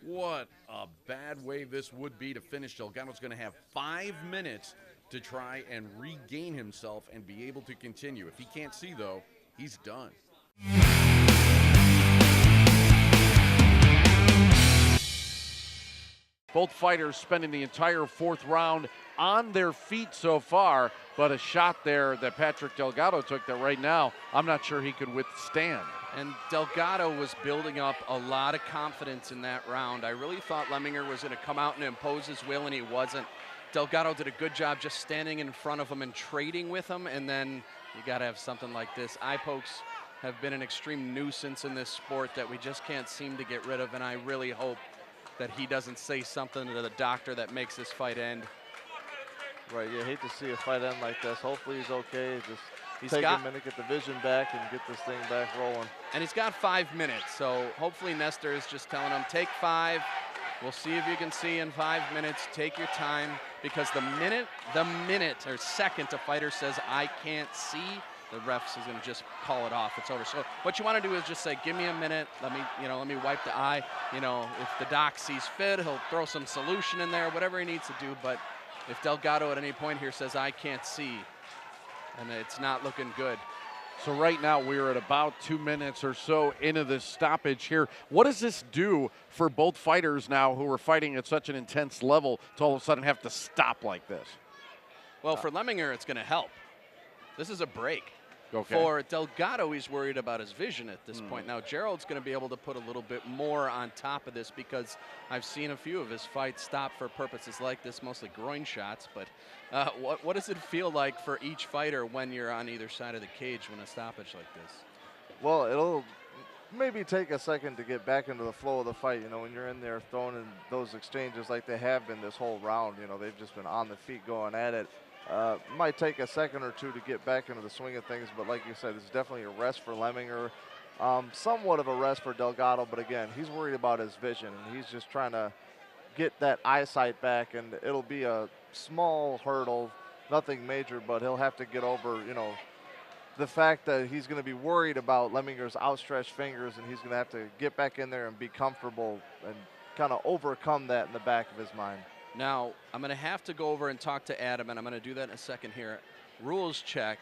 what a bad way this would be to finish. Delgado's going to have 5 minutes to try and regain himself and be able to continue. If he can't see, though, he's done. Both fighters spending the entire fourth round on their feet so far, but a shot there that Patrick Delgado took that right now I'm not sure he could withstand. And Delgado was building up a lot of confidence in that round. I really thought Lemminger was going to come out and impose his will, and he wasn't. Delgado did a good job just standing in front of him and trading with him, and then you got to have something like this. Eye pokes have been an extreme nuisance in this sport that we just can't seem to get rid of, and I really hope that he doesn't say something to the doctor that makes this fight end. Right, you hate to see a fight end like this. Hopefully he's okay. Just take a minute, get the vision back, and get this thing back rolling. And he's got 5 minutes, so hopefully Nestor is just telling him, take 5. We'll see if you can see in 5 minutes. Take your time, because the minute or second a fighter says, I can't see, the refs is going to just call it off. It's over. So what you want to do is just say, give me a minute. Let me wipe the eye. If the doc sees fit, he'll throw some solution in there, whatever he needs to do. But if Delgado at any point here says, I can't see, and it's not looking good. So right now we're at about 2 minutes or so into this stoppage here. What does this do for both fighters now who are fighting at such an intense level to all of a sudden have to stop like this? Well, for Lemminger, it's going to help. This is a break. Okay. For Delgado, he's worried about his vision at this point. Now, Gerald's going to be able to put a little bit more on top of this, because I've seen a few of his fights stop for purposes like this, mostly groin shots. But what does it feel like for each fighter when you're on either side of the cage when a stoppage like this? Well, it'll maybe take a second to get back into the flow of the fight. When you're in there throwing in those exchanges like they have been this whole round, they've just been on the feet going at it. Might take a second or two to get back into the swing of things, but like you said, it's definitely a rest for Lemminger. Somewhat of a rest for Delgado, but again, he's worried about his vision, and he's just trying to get that eyesight back, and it'll be a small hurdle, nothing major, but he'll have to get over, the fact that he's going to be worried about Lemminger's outstretched fingers, and he's going to have to get back in there and be comfortable and kind of overcome that in the back of his mind. Now, I'm going to have to go over and talk to Adam, and I'm going to do that in a second here. Rules check.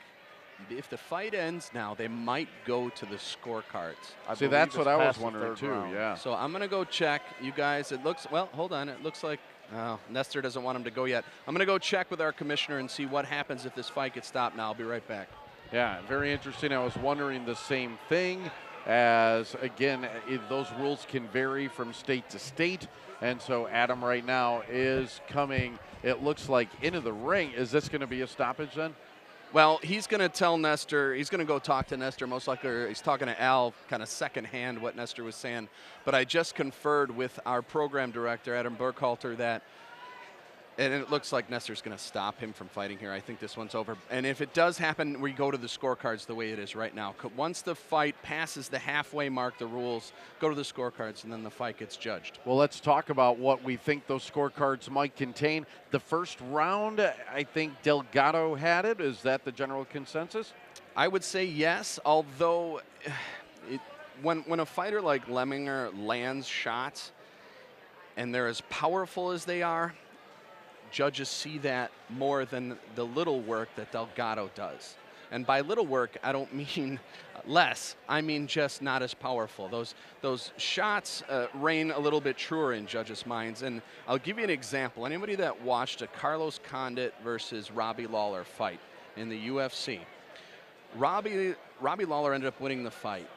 If the fight ends now, they might go to the scorecards. See, that's what I was wondering too, yeah. So I'm going to go check. You guys, hold on. It looks like Nestor doesn't want him to go yet. I'm going to go check with our commissioner and see what happens if this fight gets stopped now. I'll be right back. Yeah, very interesting. I was wondering the same thing, as, again, those rules can vary from state to state. And so Adam right now is coming, it looks like, into the ring. Is this going to be a stoppage then? Well, he's going to tell Nestor, he's going to go talk to Nestor, most likely. He's talking to Al, kind of secondhand what Nestor was saying. But I just conferred with our program director, Adam Burkhalter, that And it looks like Nestor's going to stop him from fighting here. I think this one's over. And if it does happen, we go to the scorecards the way it is right now. Once the fight passes the halfway mark, the rules go to the scorecards, and then the fight gets judged. Well, let's talk about what we think those scorecards might contain. The first round, I think Delgado had it. Is that the general consensus? I would say yes, although when a fighter like Lemminger lands shots and they're as powerful as they are, judges see that more than the little work that Delgado does. And by little work, I don't mean less. I mean just not as powerful. Those shots reign a little bit truer in judges' minds. And I'll give you an example. Anybody that watched a Carlos Condit versus Robbie Lawler fight in the UFC, Robbie Lawler ended up winning the fight.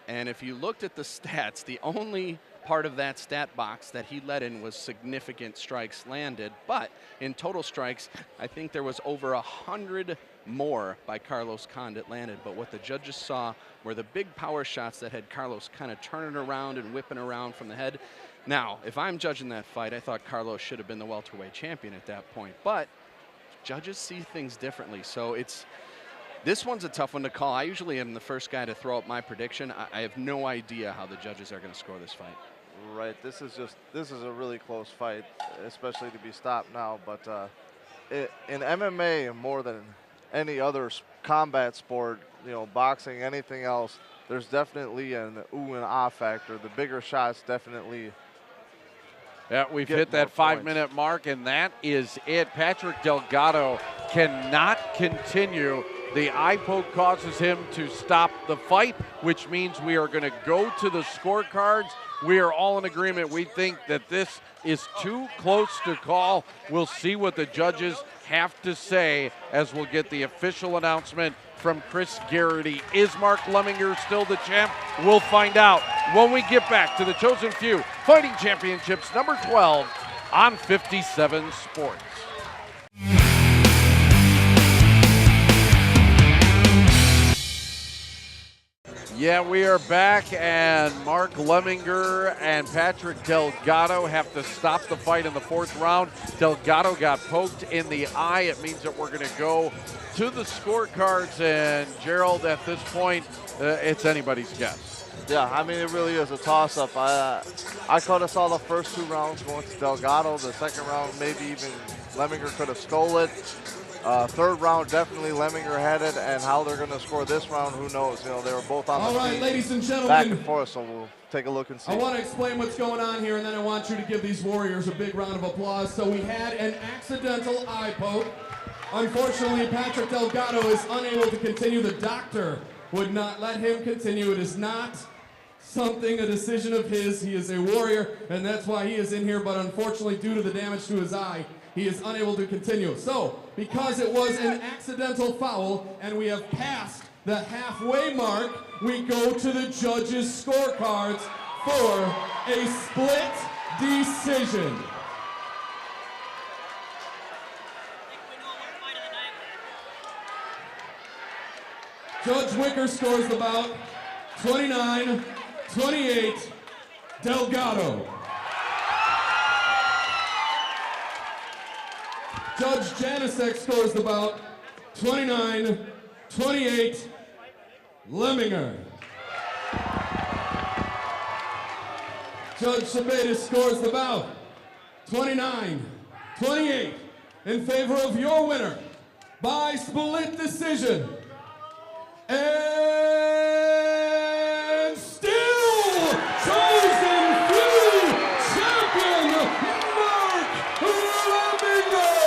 And if you looked at the stats, the only part of that stat box that he let in was significant strikes landed, but in total strikes, I think there was over 100 more by Carlos Condit landed. But what the judges saw were the big power shots that had Carlos kind of turning around and whipping around from the head. Now, if I'm judging that fight, I thought Carlos should have been the welterweight champion at that point, but judges see things differently. So this one's a tough one to call. I usually am the first guy to throw up my prediction. I have no idea how the judges are going to score this fight. Right, this is a really close fight, especially to be stopped now. But in MMA, more than any other combat sport, boxing, anything else, there's definitely an ooh and ah factor. The bigger shots definitely. Yeah, we've hit that 5-minute mark, and that is it. Patrick Delgado cannot continue. The eye poke causes him to stop the fight, which means we are going to go to the scorecards. We are all in agreement. We think that this is too close to call. We'll see what the judges have to say as we'll get the official announcement from Chris Garrity. Is Mark Lemminger still the champ? We'll find out when we get back to the Chosen Few Fighting Championships number 12 on 57 Sports. Yeah, we are back, and Mark Lemminger and Patrick Delgado have to stop the fight in the 4th round. Delgado got poked in the eye. It means that we're going to go to the scorecards, and Gerald, at this point, it's anybody's guess. Yeah, I mean, it really is a toss-up. I kind of saw the first 2 rounds going to Delgado. The second round, maybe even Lemminger could have stole it. 3rd round, definitely Lemminger had it, and how they're going to score this round, who knows? They were both on the feet. All right, ladies and gentlemen. Back and forth, so we'll take a look and see. I want to explain what's going on here, and then I want you to give these warriors a big round of applause. So we had an accidental eye poke. Unfortunately, Patrick Delgado is unable to continue. The doctor would not let him continue. It is not a decision of his. He is a warrior, and that's why he is in here. But unfortunately, due to the damage to his eye, he is unable to continue. So, because it was an accidental foul and we have passed the halfway mark, we go to the judges' scorecards for a split decision. Judge Wicker scores the bout 29-28 Delgado. Judge Janicek scores the bout 29-28 Lemminger. Judge Sabetis scores the bout 29-28 in favor of your winner by split decision. And still chosen few champion, Mark Lemminger.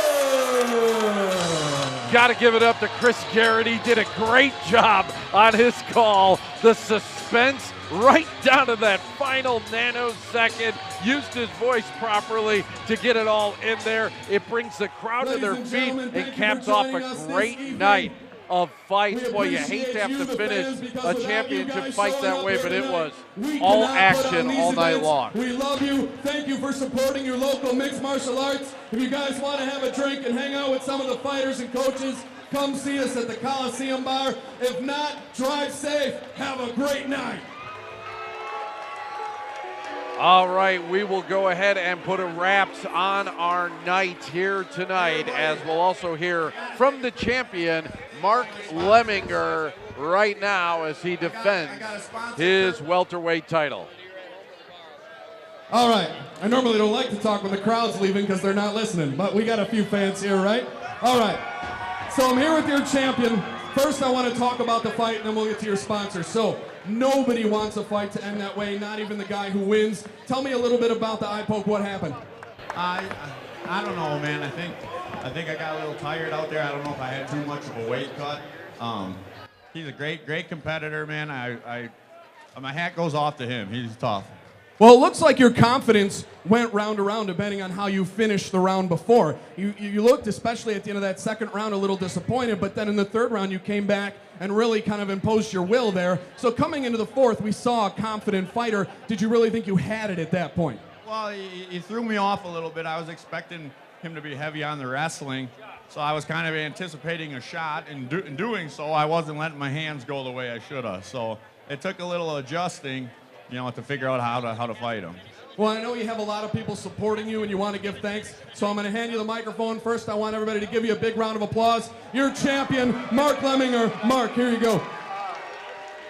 Got to give it up to Chris Garrity. Did a great job on his call. The suspense right down to that final nanosecond. Used his voice properly to get it all in there. It brings the crowd to their feet and caps off a great night of fights. Boy, you hate to have to finish a championship fight that way, but it was all action all night long. We love you. Thank you for supporting your local mixed martial arts. If you guys want to have a drink and hang out with some of the fighters and coaches, come see us at the Coliseum Bar. If not, drive safe. Have a great night. All right, we will go ahead and put a wraps on our night here tonight, as we'll also hear from the champion, Mark Lemminger, right now as he defends his welterweight title. All right, I normally don't like to talk when the crowd's leaving because they're not listening, but we got a few fans here, right? All right, so I'm here with your champion. First, I want to talk about the fight, and then we'll get to your sponsor. So, nobody wants a fight to end that way, not even the guy who wins. Tell me a little bit about the eye poke. What happened? I don't know, man. I think I got a little tired out there. I don't know if I had too much of a weight cut. He's a great competitor, man. My hat goes off to him. He's tough. Well, it looks like your confidence went round to round depending on how you finished the round before. You looked, especially at the end of that second round, a little disappointed, but then in the third round you came back and really kind of imposed your will there. So coming into the fourth, we saw a confident fighter. Did you really think you had it at that point? Well, he threw me off a little bit. I was expecting him to be heavy on the wrestling, so I was kind of anticipating a shot. And in doing so, I wasn't letting my hands go the way I should have. So it took a little adjusting, to figure out how to fight him. Well, I know you have a lot of people supporting you and you want to give thanks, so I'm going to hand you the microphone. First, I want everybody to give you a big round of applause. Your champion, Mark Lemminger. Mark, here you go. And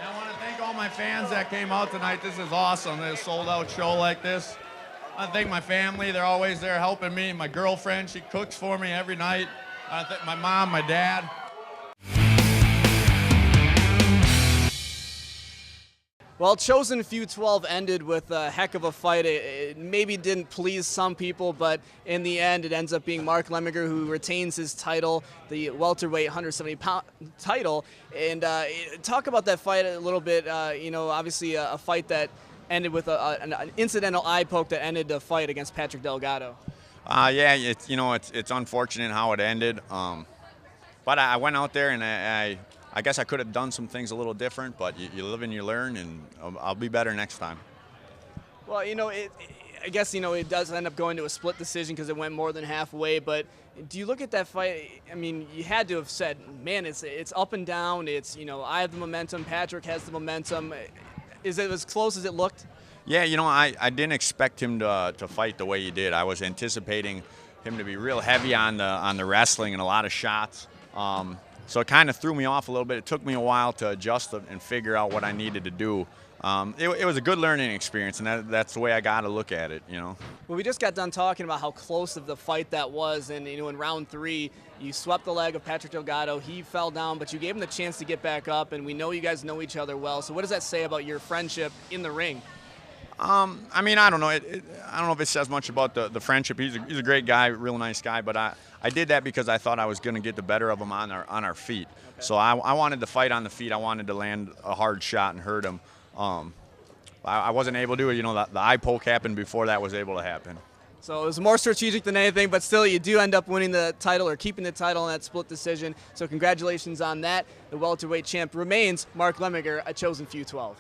I want to thank all my fans that came out tonight. This is awesome, a sold-out show like this. I thank my family. They're always there helping me. My girlfriend, she cooks for me every night. I thank my mom, my dad. Well, Chosen Few 12 ended with a heck of a fight. It maybe didn't please some people, but in the end, it ends up being Mark Lemminger who retains his title, the welterweight 170-pound title. And talk about that fight a little bit. Obviously a fight that ended with an incidental eye poke that ended the fight against Patrick Delgado. Yeah, it's unfortunate how it ended. But I went out there and I guess I could have done some things a little different, but you live and you learn, and I'll be better next time. Well, I guess, it does end up going to a split decision because it went more than halfway, but do you look at that fight, you had to have said, man, it's up and down, I have the momentum, Patrick has the momentum. Is it as close as it looked? Yeah, I didn't expect him to fight the way he did. I was anticipating him to be real heavy on the wrestling and a lot of shots. So it kind of threw me off a little bit. It took me a while to adjust and figure out what I needed to do. It was a good learning experience, and that's the way I got to look at it, Well, we just got done talking about how close of the fight that was, and in round 3, you swept the leg of Patrick Delgado. He fell down, but you gave him the chance to get back up, and we know you guys know each other well. So what does that say about your friendship in the ring? I don't know. I don't know if it says much about the friendship. He's a great guy, real nice guy. But I did that because I thought I was going to get the better of him on our feet. Okay. So I wanted to fight on the feet. I wanted to land a hard shot and hurt him. I wasn't able to. The eye poke happened before that was able to happen. So it was more strategic than anything, but still you do end up winning the title or keeping the title in that split decision. So congratulations on that. The welterweight champ remains Mark Lemminger at Chosen Few 12.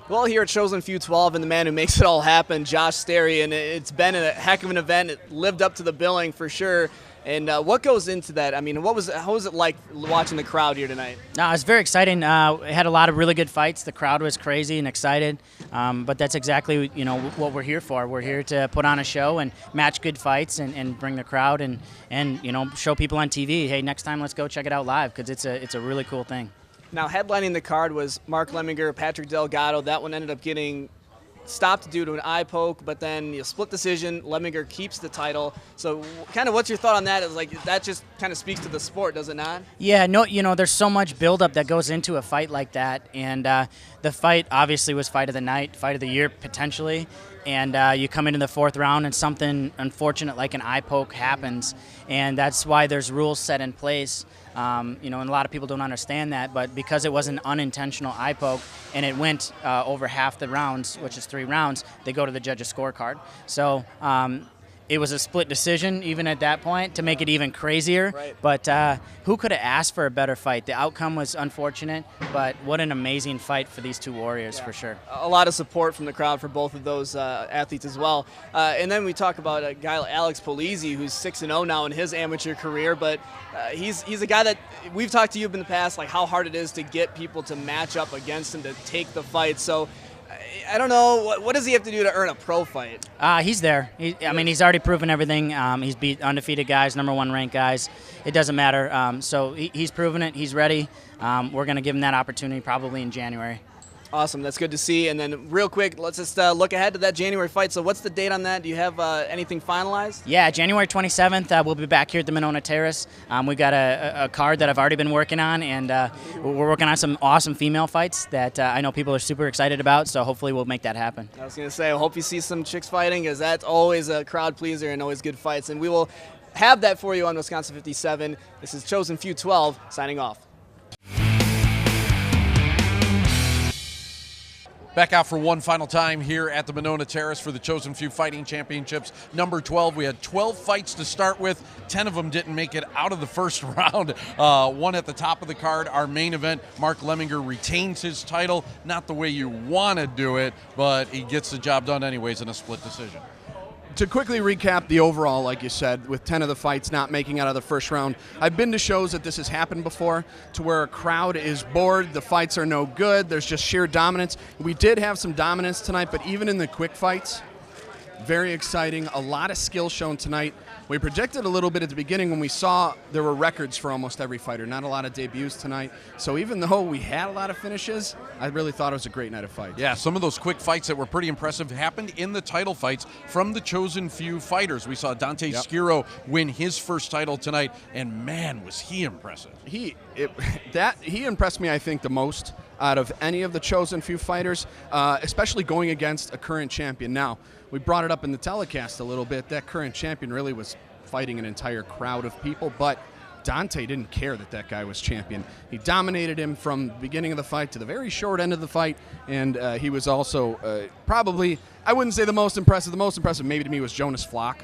Well, here at Chosen Few 12, and the man who makes it all happen, Josh Sterry, and it's been a heck of an event. It lived up to the billing for sure. And what goes into that? How was it like watching the crowd here tonight? No, it was very exciting. It had a lot of really good fights. The crowd was crazy and excited. But that's exactly what we're here for. We're here to put on a show and match good fights and bring the crowd and show people on TV, hey, next time let's go check it out live, because it's a really cool thing. Now, headlining the card was Mark Lemminger, Patrick Delgado. That one ended up getting stopped due to an eye poke, but then split decision. Lemminger keeps the title. So kind of what's your thought on that? Is that just kind of speaks to the sport, does it not? Yeah, no, there's so much buildup that goes into a fight like that. And the fight obviously was fight of the night, fight of the year potentially. And you come into the fourth round and something unfortunate like an eye poke happens. And that's why there's rules set in place. And a lot of people don't understand that, but because it was an unintentional eye poke and it went over half the rounds, which is 3 rounds, they go to the judge's scorecard. So it was a split decision even at that point to make it even crazier. Right. But who could have asked for a better fight? The outcome was unfortunate, but what an amazing fight for these two warriors for sure. A lot of support from the crowd for both of those athletes as well. And then we talk about a guy like Alex Polizzi, who's 6-0 now in his amateur career, but he's a guy that we've talked to you in the past, like how hard it is to get people to match up against him to take the fight. So I don't know, what does he have to do to earn a pro fight? He's there. I mean, he's already proven everything. He's beat undefeated guys, #1 ranked guys. It doesn't matter. So he's proven it. He's ready. We're going to give him that opportunity probably in January. Awesome. That's good to see. And then real quick, let's just look ahead to that January fight. So what's the date on that? Do you have anything finalized? Yeah, January 27th, we'll be back here at the Monona Terrace. We've got a card that I've already been working on, and we're working on some awesome female fights that I know people are super excited about, so hopefully we'll make that happen. I was going to say, I hope you see some chicks fighting, because that's always a crowd pleaser and always good fights. And we will have that for you on Wisconsin 57. This is Chosen Few 12, signing off. Back out for one final time here at the Monona Terrace for the Chosen Few Fighting Championships number 12. We had 12 fights to start with. 10 of them didn't make it out of the first round. One at the top of the card, our main event, Mark Lemminger retains his title. Not the way you want to do it, but he gets the job done anyways in a split decision. To quickly recap the overall, like you said, with 10 of the fights not making out of the first round, I've been to shows that this has happened before, to where a crowd is bored, the fights are no good, there's just sheer dominance. We did have some dominance tonight, but even in the quick fights, very exciting, a lot of skill shown tonight. We predicted a little bit at the beginning when we saw there were records for almost every fighter, not a lot of debuts tonight. So even though we had a lot of finishes, I really thought it was a great night of fights. Yeah, some of those quick fights that were pretty impressive happened in the title fights from the Chosen Few fighters. We saw Dante Skiro win his first title tonight, and man, was he impressive. He impressed me, I think, the most out of any of the Chosen Few fighters, especially going against a current champion. Now, we brought it up in the telecast a little bit. That current champion really was fighting an entire crowd of people, but Dante didn't care that that guy was champion. He dominated him from the beginning of the fight to the very short end of the fight, and he was also probably, I wouldn't say the most impressive. The most impressive maybe to me was Jonas Flock.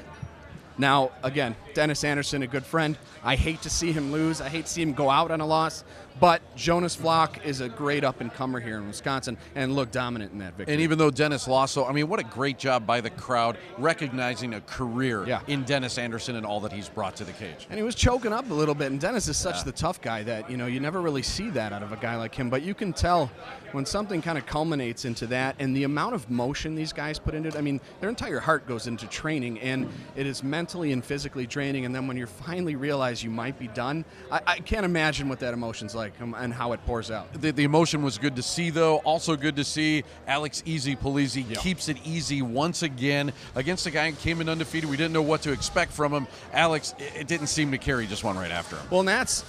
Now, again, Dennis Anderson, a good friend. I hate to see him lose. I hate to see him go out on a loss. But Jonas Flock is a great up-and-comer here in Wisconsin and looked dominant in that victory. And even though Dennis lost, so I mean, what a great job by the crowd recognizing a career in Dennis Anderson and all that he's brought to the cage. And he was choking up a little bit. And Dennis is such the tough guy that, you know, you never really see that out of a guy like him. But you can tell when something kind of culminates into that and the amount of motion these guys put into it. I mean, their entire heart goes into training, and it is mentally and physically draining. And then when you finally realize you might be done, I can't imagine what that emotion's like and how it pours out. The emotion was good to see, though. Also good to see Alex Easy Polizzi keeps it easy once again against a guy who came in undefeated. We didn't know what to expect from him. Alex, it didn't seem to carry, just went right after him. Well, and that's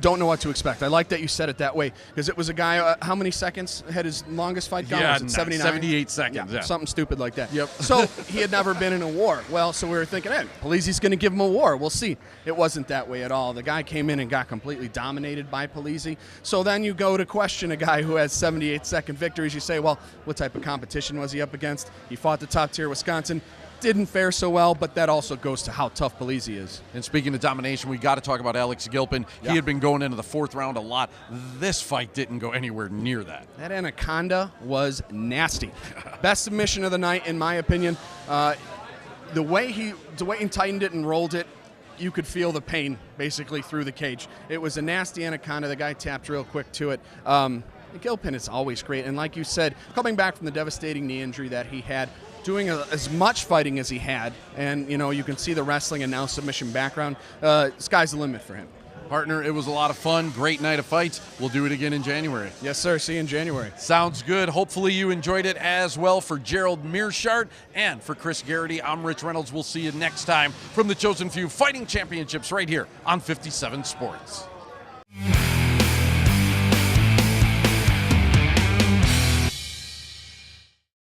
don't know what to expect. I like that you said it that way, because it was a guy, how many seconds had his longest fight gone? Yeah, was it 79? 78 seconds. Yeah. Something stupid like that. Yep. So he had never been in a war. Well, so we were thinking, hey, Polizzi's going to give him a war. We'll see. It wasn't that way at all. The guy came in and got completely dominated by Polizzi. So then you go to question a guy who has 78-second victories. You say, well, what type of competition was he up against? He fought the top tier Wisconsin. Didn't fare so well, but that also goes to how tough Polizzi is. And speaking of domination, we got to talk about Alex Gilpin. He had been going into the fourth round a lot. This fight didn't go anywhere near that. That anaconda was nasty. Best submission of the night, in my opinion. The way he tightened it and rolled it, you could feel the pain basically through the cage. It was a nasty anaconda. The guy tapped real quick to it. Gilpin is always great, and like you said, coming back from the devastating knee injury that he had, doing as much fighting as he had, and you know, you can see the wrestling and now submission background. Sky's the limit for him. Partner, it was a lot of fun. Great night of fights. We'll do it again in January. Yes, sir. See you in January. Sounds good. Hopefully you enjoyed it as well. For Gerald Mearshart and for Chris Garrity, I'm Rich Reynolds. We'll see you next time from the Chosen Few Fighting Championships right here on 57 Sports.